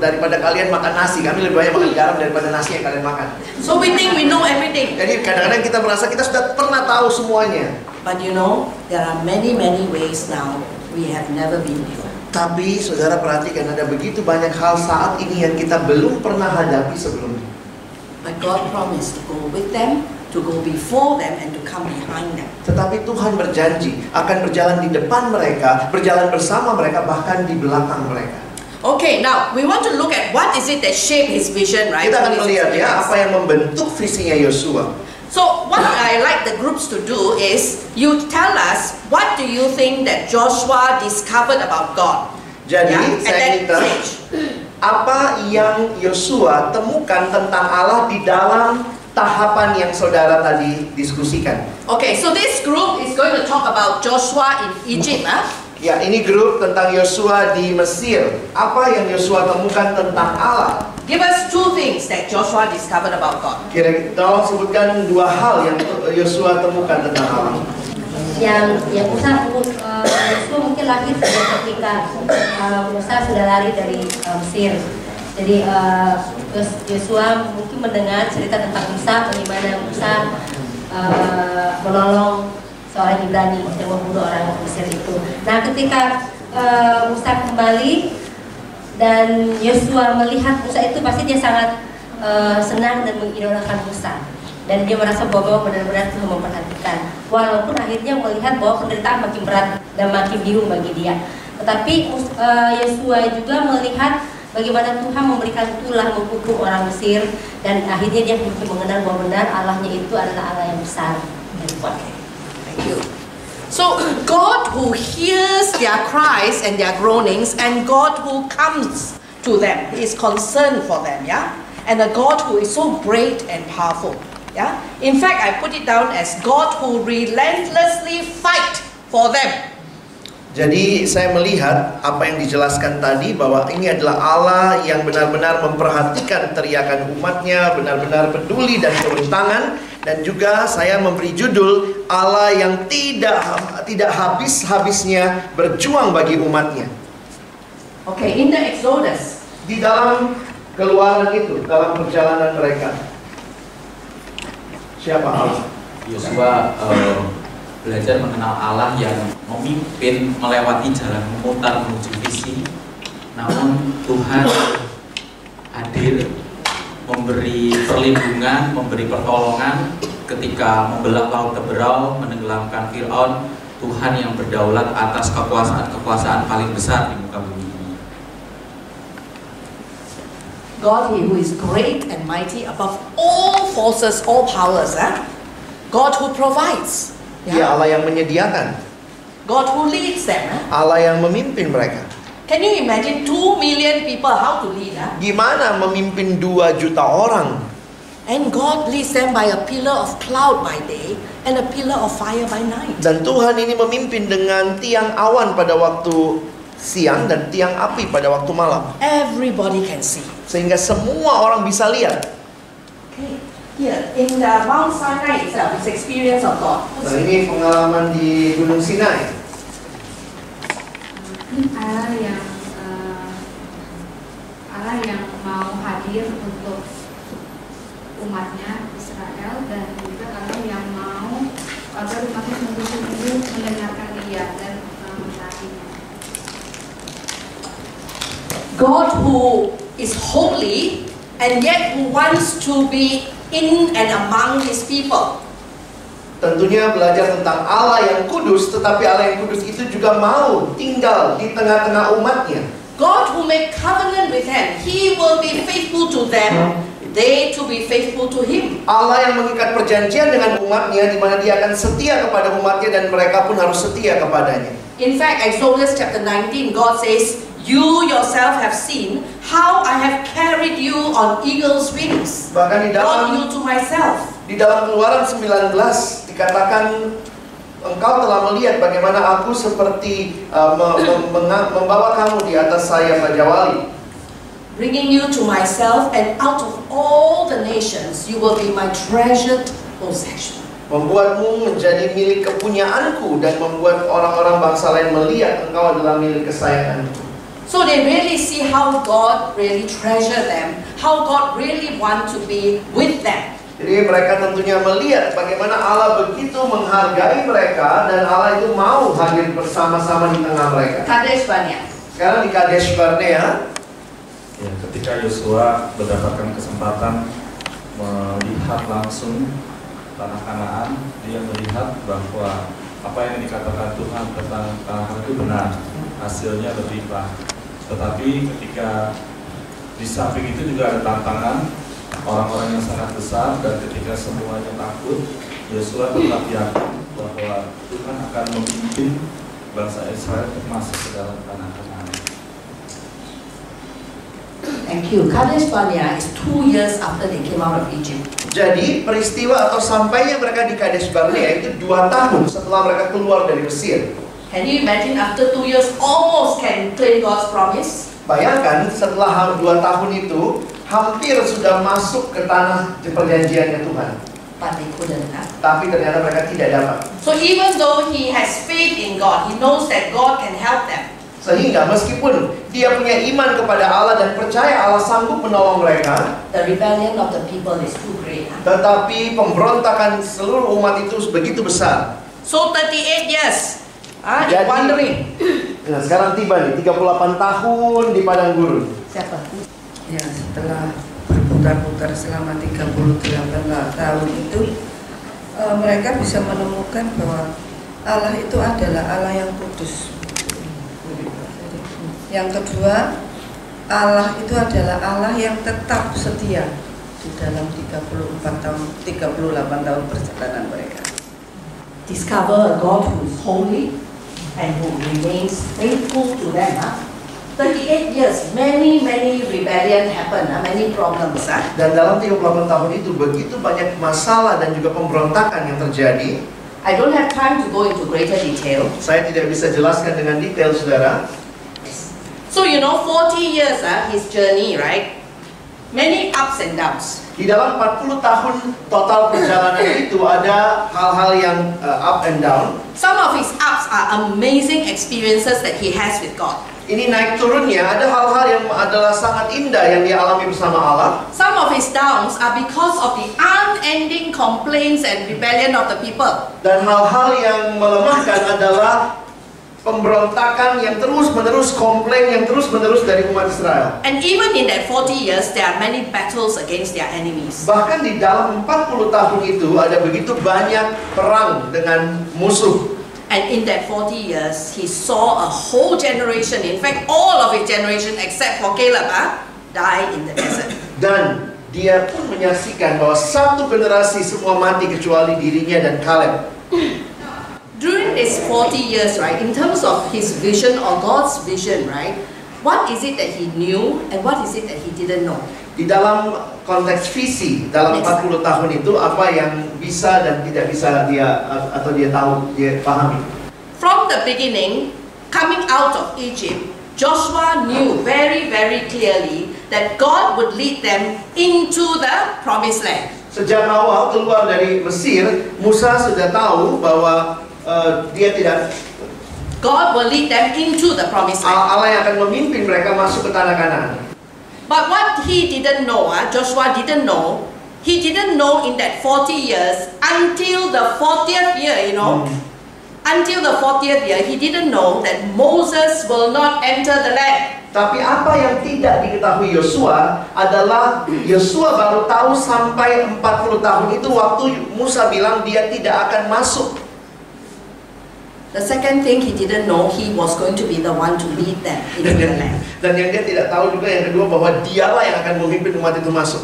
daripada kalian makan nasi. Kami lebih banyak makan garam daripada nasi yang kalian makan. So we think we know everything. Jadi kadang-kadang kita merasa kita sudah pernah tahu semuanya. But you know, there are many ways now we have never been before. Tapi saudara perhatikan ada begitu banyak hal saat ini yang kita belum pernah hadapi sebelumnya. But God promised to go with them, to go before them, and to come behind them. Tetapi Tuhan berjanji akan berjalan di depan mereka, berjalan bersama mereka, bahkan di belakang mereka. Okay, now we want to look at what is it that shaped his vision, right? Kita akan melihat ya apa yang membentuk visinya Yosua. So what I like the groups to do is you tell us what do you think that Joshua discovered about God. Jadi at saya that minta stage. apa yang Yosua temukan tentang Allah di dalam tahapan yang saudara tadi diskusikan. Okay, so this group is going to talk about Joshua in Egypt. Ya, ini grup tentang Yosua di Mesir. Apa yang Yosua temukan tentang Allah? Give us two things that Joshua discovered about God. Kira-kira tolong sebutkan dua hal yang Yosua temukan tentang Allah. Yang Musa mungkin lahir ketika Musa sudah lari dari Mesir. Jadi Yosua mungkin mendengar cerita tentang Musa, bagaimana Musa menolong seorang Ibrani yang membunuh orang Mesir itu. Nah, ketika Musa kembali dan Yosua melihat Musa itu, pasti dia sangat senang dan mengidolakan Musa. Dan dia merasa bahwa benar-benar Tuhan memperhatikan. Walaupun akhirnya melihat bahwa penderitaan makin berat dan makin bingung bagi dia. Tetapi Yosua juga melihat bagaimana Tuhan memberikan tulah menghukum orang Mesir. Dan akhirnya dia mungkin mengenal bahwa benar Allahnya itu adalah Allah yang besar. Thank you. So God who hears their cries and their groanings, and God who comes to them, He is concerned for them, yeah? And a God who is so great and powerful, yeah? In fact, I put it down as God who relentlessly fight for them. Jadi saya melihat apa yang dijelaskan tadi bahwa ini adalah Allah yang benar-benar memperhatikan teriakan umatnya, benar-benar peduli dan turun tangan. Dan juga saya memberi judul Allah yang tidak habis-habisnya berjuang bagi umatnya. Okay, in the Exodus, di dalam keluaran itu, dalam perjalanan mereka, siapa Allah? Yosua belajar mengenal Allah yang memimpin melewati jalan memutar menuju visi. Namun Tuhan hadir, memberi perlindungan, memberi pertolongan ketika membelah laut Teberau, menenggelamkan Fir'aun. Tuhan yang berdaulat atas kekuasaan paling besar di muka bumi ini. God who is great and mighty above all forces, all powers. God who provides. Dia Allah yang menyediakan. God who leads them. Allah yang memimpin mereka. Can you imagine 2 million people how to lead? Gimana memimpin 2 juta orang? And God leads them by a pillar of cloud by day and a pillar of fire by night. Dan Tuhan ini memimpin dengan tiang awan pada waktu siang dan tiang api pada waktu malam. Everybody can see. Sehingga semua orang bisa lihat. Okay. Here in the Mount Sinai itself, it's experience of God. Nah, ini pengalaman di Gunung Sinai. Allah yang mau hadir untuk umatnya Israel, dan juga Allah yang mau agar umatnya sungguh-sungguh mendengarkan Dia dan mentaatinya. God who is holy and yet who wants to be in and among His people. Tentunya belajar tentang Allah yang kudus, tetapi Allah yang kudus itu juga mau tinggal di tengah-tengah umatnya. God who make covenant with them, He will be faithful to them, they to be faithful to Him. Allah yang mengikat perjanjian dengan umatnya, di mana Dia akan setia kepada umatnya dan mereka pun harus setia kepadanya. In fact, Exodus chapter 19, God says, "You yourself have seen how I have carried you on eagle's wings, Bahkan brought you to myself." di dalam Keluaran 19 dikatakan, engkau telah melihat bagaimana aku seperti membawa kamu di atas sayap Raja Wali. Bringing you to myself, and out of all the nations you will be my treasured possession. Membuatmu menjadi milik kepunyaanku dan membuat orang-orang bangsa lain melihat engkau adalah milik kesayanganku. So they really see how God really treasure them, how God really want to be with them. Jadi mereka tentunya melihat bagaimana Allah begitu menghargai mereka dan Allah itu mau hadir bersama-sama di tengah mereka. Kadesh Barnea. Sekarang di Kadesh Barnea, ya, ketika Yosua mendapatkan kesempatan melihat langsung tanah Kanaan, dia melihat bahwa apa yang dikatakan Tuhan tentang tanah itu benar, hasilnya berlimpah. Tetapi ketika di samping itu juga ada tantangan, orang-orang yang sangat besar, dan ketika semuanya takut, Yosua tetap yakin bahwa Tuhan akan memimpin bangsa Israel untuk masuk ke dalam tanah Kanaan. Thank you. Kadesh Barnea is 2 years after they came out of Egypt. jadi peristiwa atau sampainya mereka di Kadesh Barnea itu 2 tahun setelah mereka keluar dari Mesir. Can you imagine after 2 years almost can claim God's promise? Bayangkan setelah 2 tahun itu hampir sudah masuk ke tanah perjanjiannya Tuhan. But they couldn't. Tapi ternyata mereka tidak dapat. So even though he has faith in God, he knows that God can help them. Sehingga meskipun dia punya iman kepada Allah dan percaya Allah sanggup menolong mereka, The rebellion of the people is too great. tetapi pemberontakan seluruh umat itu begitu besar. So 38 years, Jadi- wandering. Nah, sekarang tiba nih 38 tahun di padang gurun. Siapa? Ya, setelah berputar-putar selama 38 tahun itu, mereka bisa menemukan bahwa Allah itu adalah Allah yang kudus. Yang kedua, Allah itu adalah Allah yang tetap setia di dalam 38 tahun perjalanan mereka. Discover a God who is holy and who remains faithful to them. 38 years, many rebellion happen, many problems. Dan dalam 38 tahun itu begitu banyak masalah dan juga pemberontakan yang terjadi. I don't have time to go into greater detail. Saya tidak bisa jelaskan dengan detail, saudara. So 40 years his journey, right? Many ups and downs. Di dalam 40 tahun total perjalanan itu ada hal-hal yang up and down. Some of his ups are amazing experiences that he has with God. Ini naik turunnya, ada hal-hal yang adalah sangat indah yang dia alami bersama Allah. Some of his downs are because of the unending complaints and rebellion of the people. Dan hal-hal yang melemahkan adalah pemberontakan yang terus-menerus, komplain yang terus-menerus dari umat Israel. And even in that 40 years, there are many battles against their enemies. Bahkan di dalam 40 tahun itu ada begitu banyak perang dengan musuh. And in that 40 years, he saw a whole generation, in fact all of his generation except for Caleb, die in the desert. Dan dia pun menyaksikan bahwa satu generasi semua mati kecuali dirinya dan Caleb. During these 40 years, right, in terms of his vision or God's vision, right, what is it that he knew and what is it that he didn't know? Di dalam konteks visi, dalam 40 tahun itu apa yang bisa dan tidak bisa dia atau dia tahu, dia pahami. From the beginning, coming out of Egypt, Joshua knew very, very clearly that God would lead them into the promised land. Sejak awal keluar dari Mesir, Musa sudah tahu bahwa dia tidak, God will lead them into the promised land. Allah yang akan memimpin mereka masuk ke tanah Kanaan. But what he didn't know, Joshua didn't know, he didn't know in that 40 years until the 40th year, you know. Until the 40th year, he didn't know that Moses will not enter the land. Tapi apa yang tidak diketahui Yosua adalah Yosua baru tahu sampai 40 tahun itu waktu Musa bilang dia tidak akan masuk. The second thing he didn't know, he was going to be the one to lead them into the land. Dan yang dia tidak tahu juga yang kedua bahwa dialah yang akan memimpin umat itu masuk.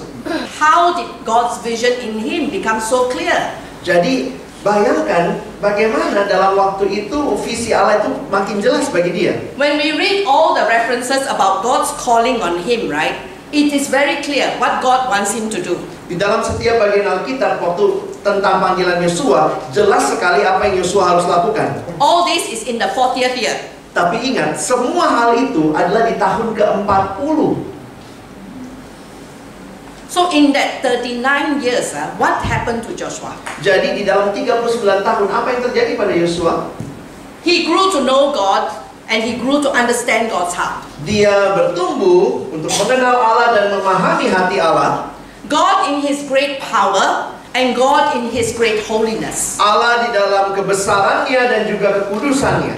How did God's vision in him become so clear? Jadi bayangkan bagaimana dalam waktu itu visi Allah itu makin jelas bagi dia. When we read all the references about God's calling on him, right, it is very clear what God wants him to do. Di dalam setiap bagian Alkitab waktu tentang panggilan Yosua, jelas sekali apa yang Yosua harus lakukan. All this is in the 40th year. Tapi ingat, semua hal itu adalah di tahun ke-40. So in that 39 years, what happened to Joshua? Jadi di dalam 39 tahun apa yang terjadi pada Yosua? He grew to know God and he grew to understand God's heart. Dia bertumbuh untuk mengenal Allah dan memahami hati Allah. God in his great power and God in his great holiness. Allah di dalam kebesarannya dan juga kekudusannya.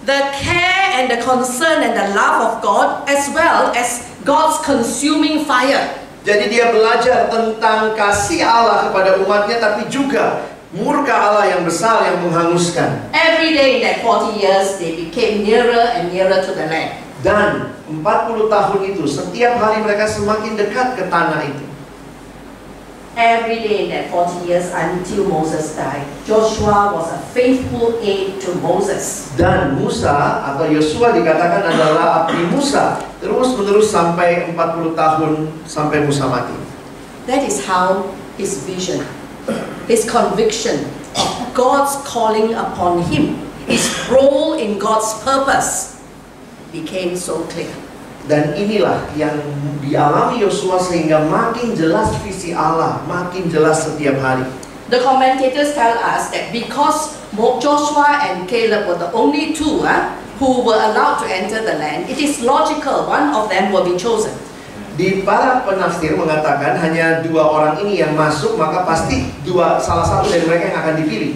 The care and the concern and the love of God as well as God's consuming fire. Jadi dia belajar tentang kasih Allah kepada umatnya tapi juga murka Allah yang besar yang menghanguskan. Every day in that 40 years they became nearer and nearer to the land. Dan 40 tahun itu setiap hari mereka semakin dekat ke tanah itu. Every day in that 40 years until Moses died, Joshua was a faithful aid to Moses. Dan Musa atau Yosua dikatakan adalah abdi Musa terus-menerus sampai 40 tahun sampai Musa mati. That is how his vision, his conviction of God's calling upon him, his role in God's purpose became so clear. Dan inilah yang dialami Yosua sehingga makin jelas visi Allah, makin jelas setiap hari. The commentators tell us that because Joshua and Caleb were the only two who were allowed to enter the land, it is logical one of them will be chosen. Di para penafsir mengatakan hanya dua orang ini yang masuk, maka pasti salah satu dari mereka yang akan dipilih.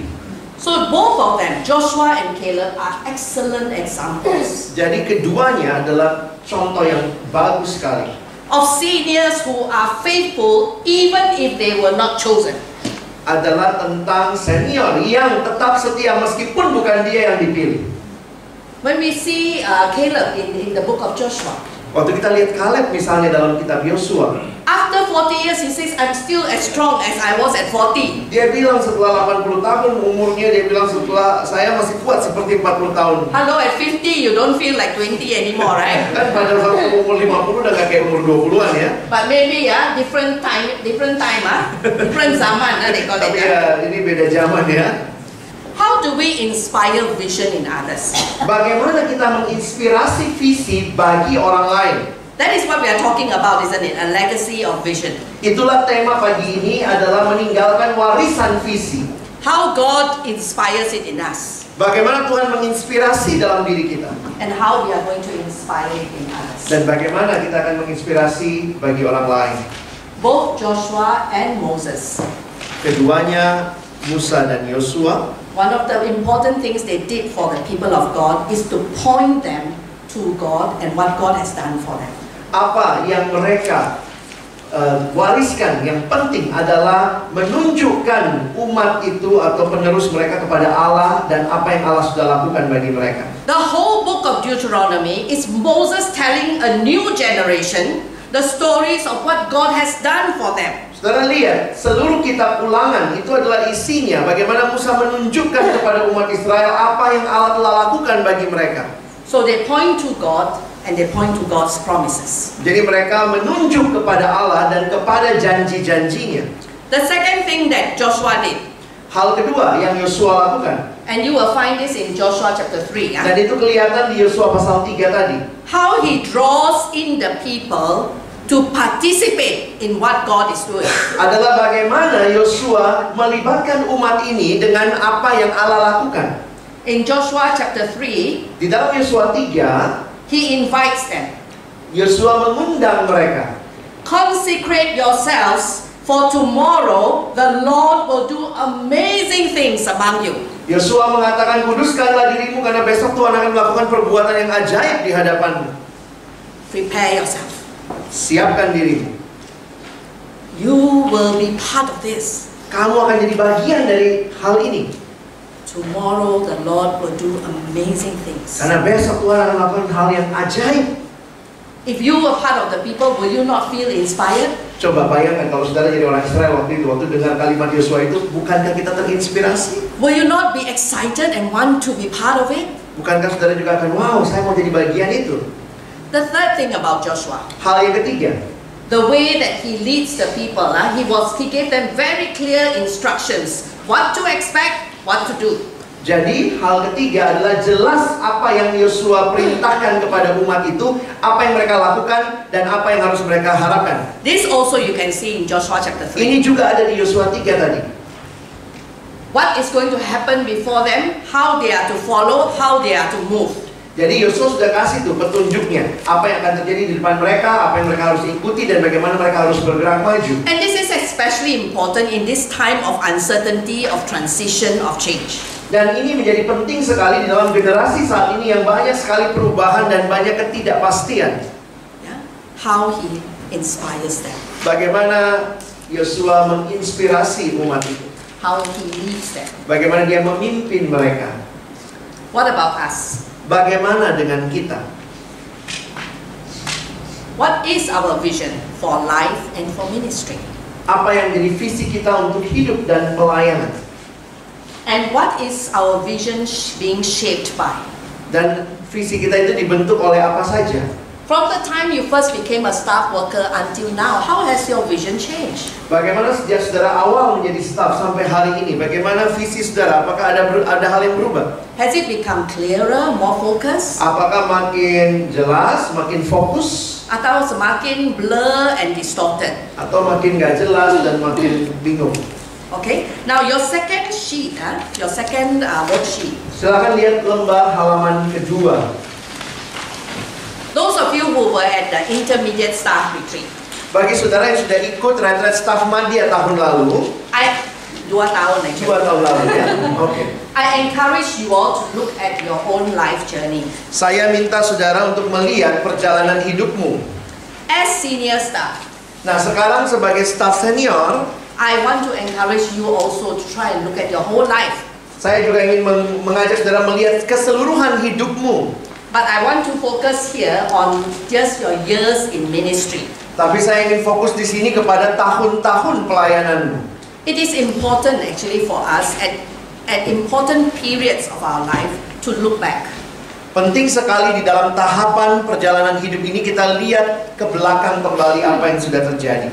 So both of them, Joshua and Caleb, are excellent examples. Jadi keduanya adalah contoh yang bagus sekali. Of seniors who are faithful even if they were not chosen. Adalah tentang senior yang tetap setia meskipun bukan dia yang dipilih. When we see Caleb in the book of Joshua, waktu kita lihat Caleb misalnya dalam kitab Yosua, after 40 years he says, I'm still as strong as I was at 40. Dia bilang setelah 80 tahun umurnya, dia bilang setelah saya masih kuat seperti 40 tahun. Hello, at 50 you don't feel like 20 anymore, right? Kan pada umur 50 udah gak kayak umur 20-an ya. But maybe different time, different zaman they call it. Tapi ya ini beda zaman ya. How do we inspire vision in others? Bagaimana kita menginspirasi visi bagi orang lain? That is what we are talking about, isn't it? A legacy of vision. Itulah tema pagi ini adalah meninggalkan warisan visi. How God inspires it in us. Bagaimana Tuhan menginspirasi dalam diri kita. And how we are going to inspire it in others. Dan bagaimana kita akan menginspirasi bagi orang lain. Both Joshua and Moses. Keduanya Musa dan Yosua one of the important things they did for the people of God is to point them to God and what God has done for them. Apa yang mereka wariskan yang penting adalah menunjukkan umat itu atau penerus mereka kepada Allah dan apa yang Allah sudah lakukan bagi mereka. The whole book of Deuteronomy is Moses telling a new generation the stories of what God has done for them. Saudara lihat, seluruh kitab Ulangan itu adalah isinya bagaimana Musa menunjukkan kepada umat Israel apa yang Allah telah lakukan bagi mereka. So they point to God and they point to God's promises. Jadi mereka menunjuk kepada Allah dan kepada janji-janjinya. The second thing that Joshua did, hal kedua yang Yosua lakukan, and you will find this in Joshua chapter 3, dan itu kelihatan di Yosua pasal 3 tadi, how he draws in the people to participate in what God is doing. Adalah bagaimana Yosua melibatkan umat ini dengan apa yang Allah lakukan. In Joshua chapter 3, di dalam Yosua 3, he invites them. Yosua mengundang mereka. Consecrate yourselves, for tomorrow the Lord will do amazing things among you. Yosua mengatakan, kuduskanlah dirimu karena besok Tuhan akan melakukan perbuatan yang ajaib di hadapanmu. Prepare yourself. Siapkan dirimu. You will be part of this. Kamu akan jadi bagian dari hal ini. Tomorrow the Lord will do amazing things. Karena besok Tuhan akan melakukan hal yang ajaib. If you were part of the people, will you not feel inspired? Coba bayangkan kalau saudara jadi orang Israel waktu dengar kalimat Yosua itu, bukankah kita terinspirasi? Will you not be excited and want to be part of it? Bukankah saudara juga akan, wow, saya mau jadi bagian itu? The third thing about Joshua, hal yang ketiga, the way that he leads the people, he gave them very clear instructions, what to expect, what to do. Jadi hal ketiga adalah jelas apa yang Yosua perintahkan kepada umat itu, apa yang mereka lakukan dan apa yang harus mereka harapkan. This also you can see in Joshua chapter 3. Ini juga ada di Yosua 3 tadi. What is going to happen before them, how they are to follow, how they are to move. Jadi Yosua sudah kasih tuh petunjuknya, apa yang akan terjadi di depan mereka, apa yang mereka harus ikuti dan bagaimana mereka harus bergerak maju. And this is especially important in this time of uncertainty, of transition, of change. Dan ini menjadi penting sekali di dalam generasi saat ini yang banyak sekali perubahan dan banyak ketidakpastian. How he inspires them. Bagaimana Yosua menginspirasi umat itu. How he leads them. Bagaimana dia memimpin mereka. What about us? Bagaimana dengan kita? What is our vision for life and for ministry? Apa yang jadi visi kita untuk hidup dan pelayanan? And what is our vision being shaped by? Dan visi kita itu dibentuk oleh apa saja? From the time you first became a staff worker until now, how has your vision changed? Bagaimana sejak saudara awal menjadi staff sampai hari ini? Bagaimana visi saudara? Apakah ada hal yang berubah? Has it become clearer, more focused? Apakah makin jelas, makin fokus? Atau semakin blur and distorted? Atau makin gak jelas dan makin bingung? Okay, now your second sheet, your second worksheet. Silakan lihat lembar halaman kedua. Those of you who were at the intermediate staff retreat. Bagi saudara yang sudah ikut retreat staff Madya tahun lalu. 2 tahun actually. 2 tahun lalu ya. Oke. I encourage you all to look at your own life journey. Saya minta saudara untuk melihat perjalanan hidupmu. As senior staff. Nah, sekarang sebagai staff senior, I want to encourage you also to try and look at your whole life. Saya juga ingin mengajak saudara melihat keseluruhan hidupmu. But I want to focus here on just your years in ministry. Tapi saya ingin fokus di sini kepada tahun-tahun pelayananmu. It is important actually for us at important periods of our life to look back. Penting sekali di dalam tahapan perjalanan hidup ini kita lihat ke belakang kembali apa yang sudah terjadi.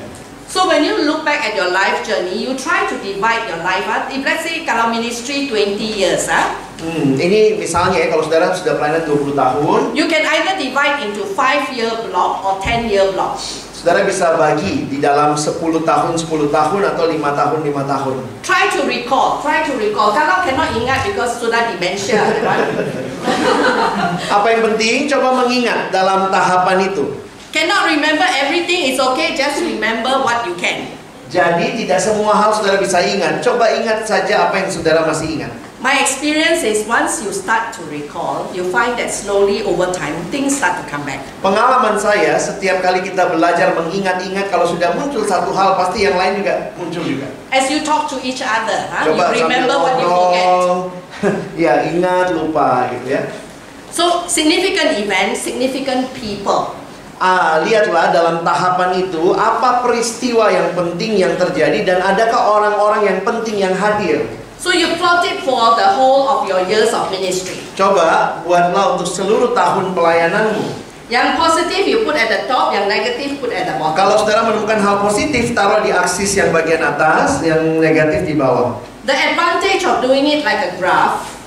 So when you look back at your life journey, you try to divide your life. If let's say kalau ministry 20 years, ini misalnya ya, kalau saudara sudah pelayanan 20 tahun, you can either divide into 5-year block or 10-year block. Saudara bisa bagi di dalam 10 tahun atau 5 tahun. Try to recall. Kalau cannot ingat because sudah dementia. Apa yang penting coba mengingat dalam tahapan itu. Cannot remember everything, it's okay, just remember what you can. Jadi tidak semua hal saudara bisa ingat. Coba ingat saja apa yang saudara masih ingat. My experience is once you start to recall, you find that slowly over time things start to come back. Pengalaman saya, setiap kali kita belajar mengingat-ingat, kalau sudah muncul satu hal, pasti yang lain juga muncul juga. As you talk to each other, you Coba remember sambil what you forget. ya, ingat, lupa gitu ya. So significant events, significant people. Lihatlah dalam tahapan itu apa peristiwa yang penting yang terjadi dan adakah orang-orang yang penting yang hadir. So you plot it for the whole of your years of ministry. Coba buatlah untuk seluruh tahun pelayananmu. Yang positif you put at the top, yang negatif put at the bottom. Kalau saudara menemukan hal positif, taruh di aksis yang bagian atas, yang negatif di bawah. The advantage of doing it like a graph.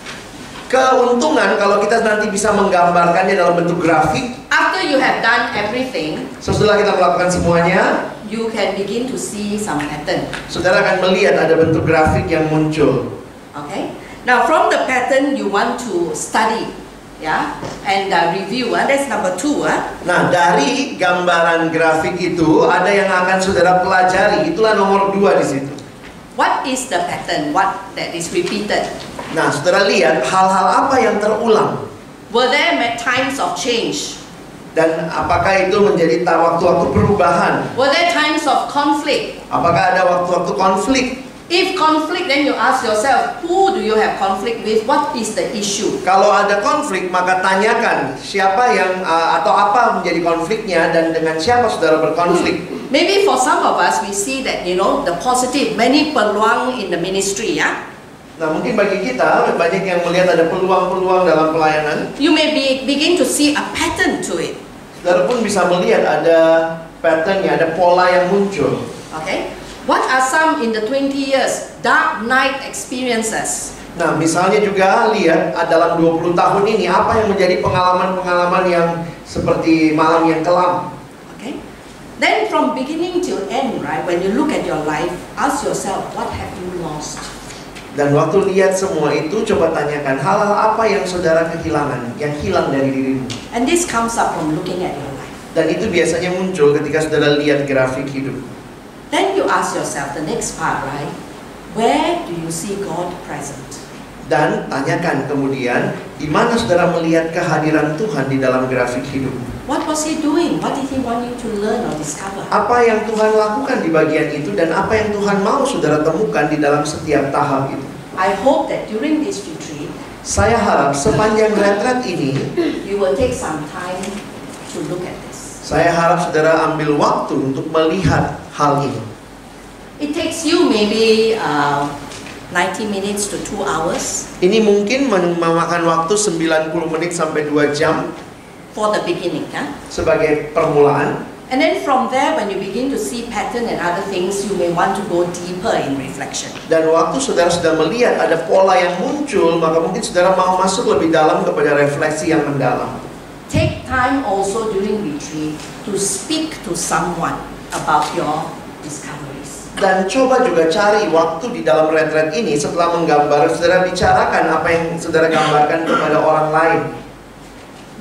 Keuntungan kalau kita nanti bisa menggambarkannya dalam bentuk grafik. After you have done everything, setelah kita melakukan semuanya, you can begin to see some pattern. Saudara akan melihat ada bentuk grafik yang muncul. Okay. Now from the pattern you want to study, and review. That's number 2. Nah, dari gambaran grafik itu ada yang akan saudara pelajari. Itulah nomor 2 di situ. What is the pattern? What that is repeated? Nah, saudara lihat hal-hal apa yang terulang. Were there times of change? Dan apakah itu menjadi waktu-waktu perubahan? Were there times of conflict? Apakah ada waktu-waktu konflik? If conflict, then you ask yourself, who do you have conflict with? What is the issue? Kalau ada konflik, maka tanyakan siapa yang atau apa menjadi konfliknya dan dengan siapa saudara berkonflik. Maybe for some of us, we see that the positive, many peluang in the ministry, Nah, mungkin bagi kita banyak yang melihat ada peluang-peluang dalam pelayanan. You may begin to see a pattern to it. Saudara pun bisa melihat ada patternnya, ada pola yang muncul. Okay. What are some in the 20 years dark night experiences? Nah, misalnya juga lihat dalam 20 tahun ini apa yang menjadi pengalaman-pengalaman yang seperti malam yang kelam. Okay. Then from beginning till end, right? When you look at your life, ask yourself, what have you lost? Dan waktu lihat semua itu, coba tanyakan hal-hal apa yang saudara kehilangan, yang hilang dari dirimu. And this comes up from looking at your life. Dan itu biasanya muncul ketika saudara lihat grafik hidup. Then you ask yourself the next part, right? Where do you see God present? Dan tanyakan kemudian, di mana saudara melihat kehadiran Tuhan di dalam grafik hidup? What was He doing? What did He want you to learn or discover? Apa yang Tuhan lakukan di bagian itu dan apa yang Tuhan mau saudara temukan di dalam setiap tahap itu? I hope that during this retreat, saya harap sepanjang retret ini, you will take some time to look at this. Saya harap saudara ambil waktu untuk melihat hal ini. It takes you maybe 90 minutes to 2 hours. Ini mungkin memakan waktu 90 menit sampai 2 jam for the beginning, sebagai permulaan. And then from there, when you begin to see pattern and other things, you may want to go deeper in reflection. Dan waktu saudara sudah melihat ada pola yang muncul, maka mungkin saudara mau masuk lebih dalam kepada refleksi yang mendalam. Take time also during retreat to speak to someone about your discoveries. Dan coba juga cari waktu di dalam retret ini setelah menggambar, saudara bicarakan apa yang saudara gambarkan kepada orang lain.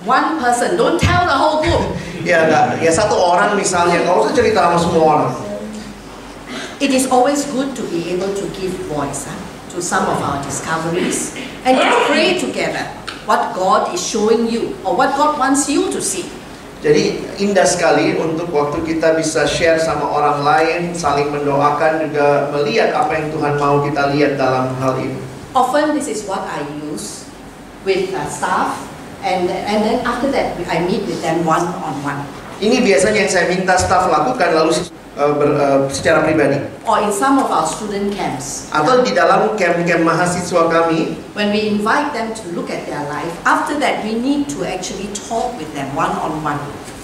One person, don't tell the whole group. Ya satu orang misalnya, kalau usah cerita sama semua orang. It is always good to be able to give voice to some of our discoveries and to pray together what God is showing you or what God wants you to see. Jadi indah sekali untuk waktu kita bisa share sama orang lain, saling mendoakan, juga melihat apa yang Tuhan mau kita lihat dalam hal ini. Often this is what I use with staff, and then after that I meet with them one-on-one. Ini biasanya yang saya minta staff lakukan lalu secara pribadi. Or in some of our student camps. Atau di dalam camp-camp mahasiswa kami. When we invite them to look at their life, after that we need to actually talk with them one-on-one.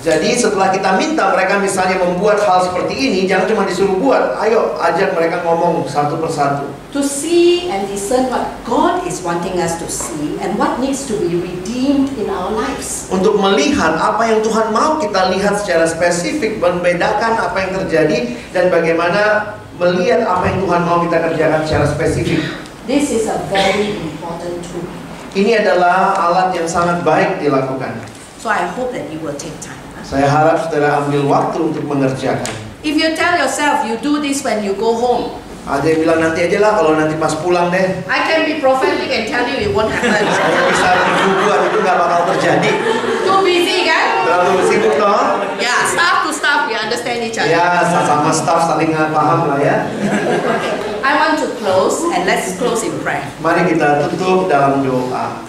Jadi setelah kita minta mereka misalnya membuat hal seperti ini, jangan cuma disuruh buat, ayo ajak mereka ngomong satu persatu. To see and discern what God is wanting us to see and what needs to be redeemed in our lives. Untuk melihat apa yang Tuhan mau kita lihat secara spesifik, membedakan apa yang terjadi dan bagaimana melihat apa yang Tuhan mau kita kerjakan secara spesifik. This is a very important tool. Ini adalah alat yang sangat baik dilakukan. So I hope that you will take time. Saya harap saudara ambil waktu untuk mengerjakan. If you tell yourself you do this when you go home, Ada yang bilang nanti aja lah, kalau nanti pas pulang deh. I can be prophetic and tell you it won't happen. Saya bisa bernubuat itu nggak bakal terjadi. Too busy kan? Terlalu sibuk toh? Yeah, staff to staff, we understand each other. Ya, sama staff saling paham lah ya. I want to close and let's close in prayer. Mari kita tutup dalam doa.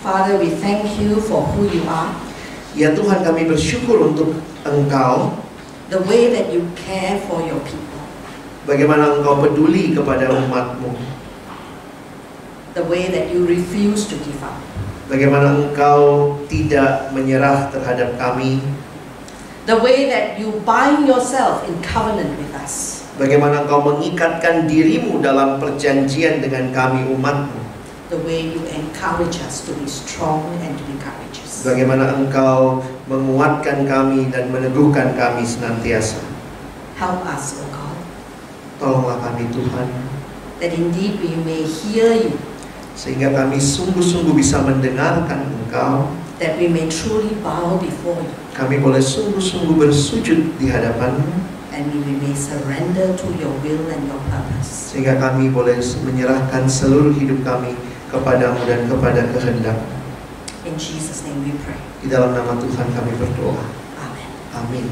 Father, we thank you for who you are. Ya Tuhan, kami bersyukur untuk Engkau. The way that you care for your people. Bagaimana Engkau peduli kepada umat-Mu. The way that you refuse to give up. Bagaimana Engkau tidak menyerah terhadap kami. The way that you bind yourself in covenant with us. Bagaimana Engkau mengikatkan dirimu dalam perjanjian dengan kami umat-Mu. The way you encourage us to be strong and to be courageous. Bagaimana Engkau menguatkan kami dan meneguhkan kami senantiasa. Help us, O God. Tolonglah kami Tuhan, that indeed we may hear you, sehingga kami sungguh-sungguh bisa mendengarkan Engkau, that we may truly bow before you, kami boleh sungguh-sungguh bersujud di hadapan-Mu, and we may surrender to your will and your purpose. Sehingga kami boleh menyerahkan seluruh hidup kami kepada-Mu dan kepada kehendak-Mu. In Jesus' name we pray. Di dalam nama Tuhan kami berdoa. Amen. Amin.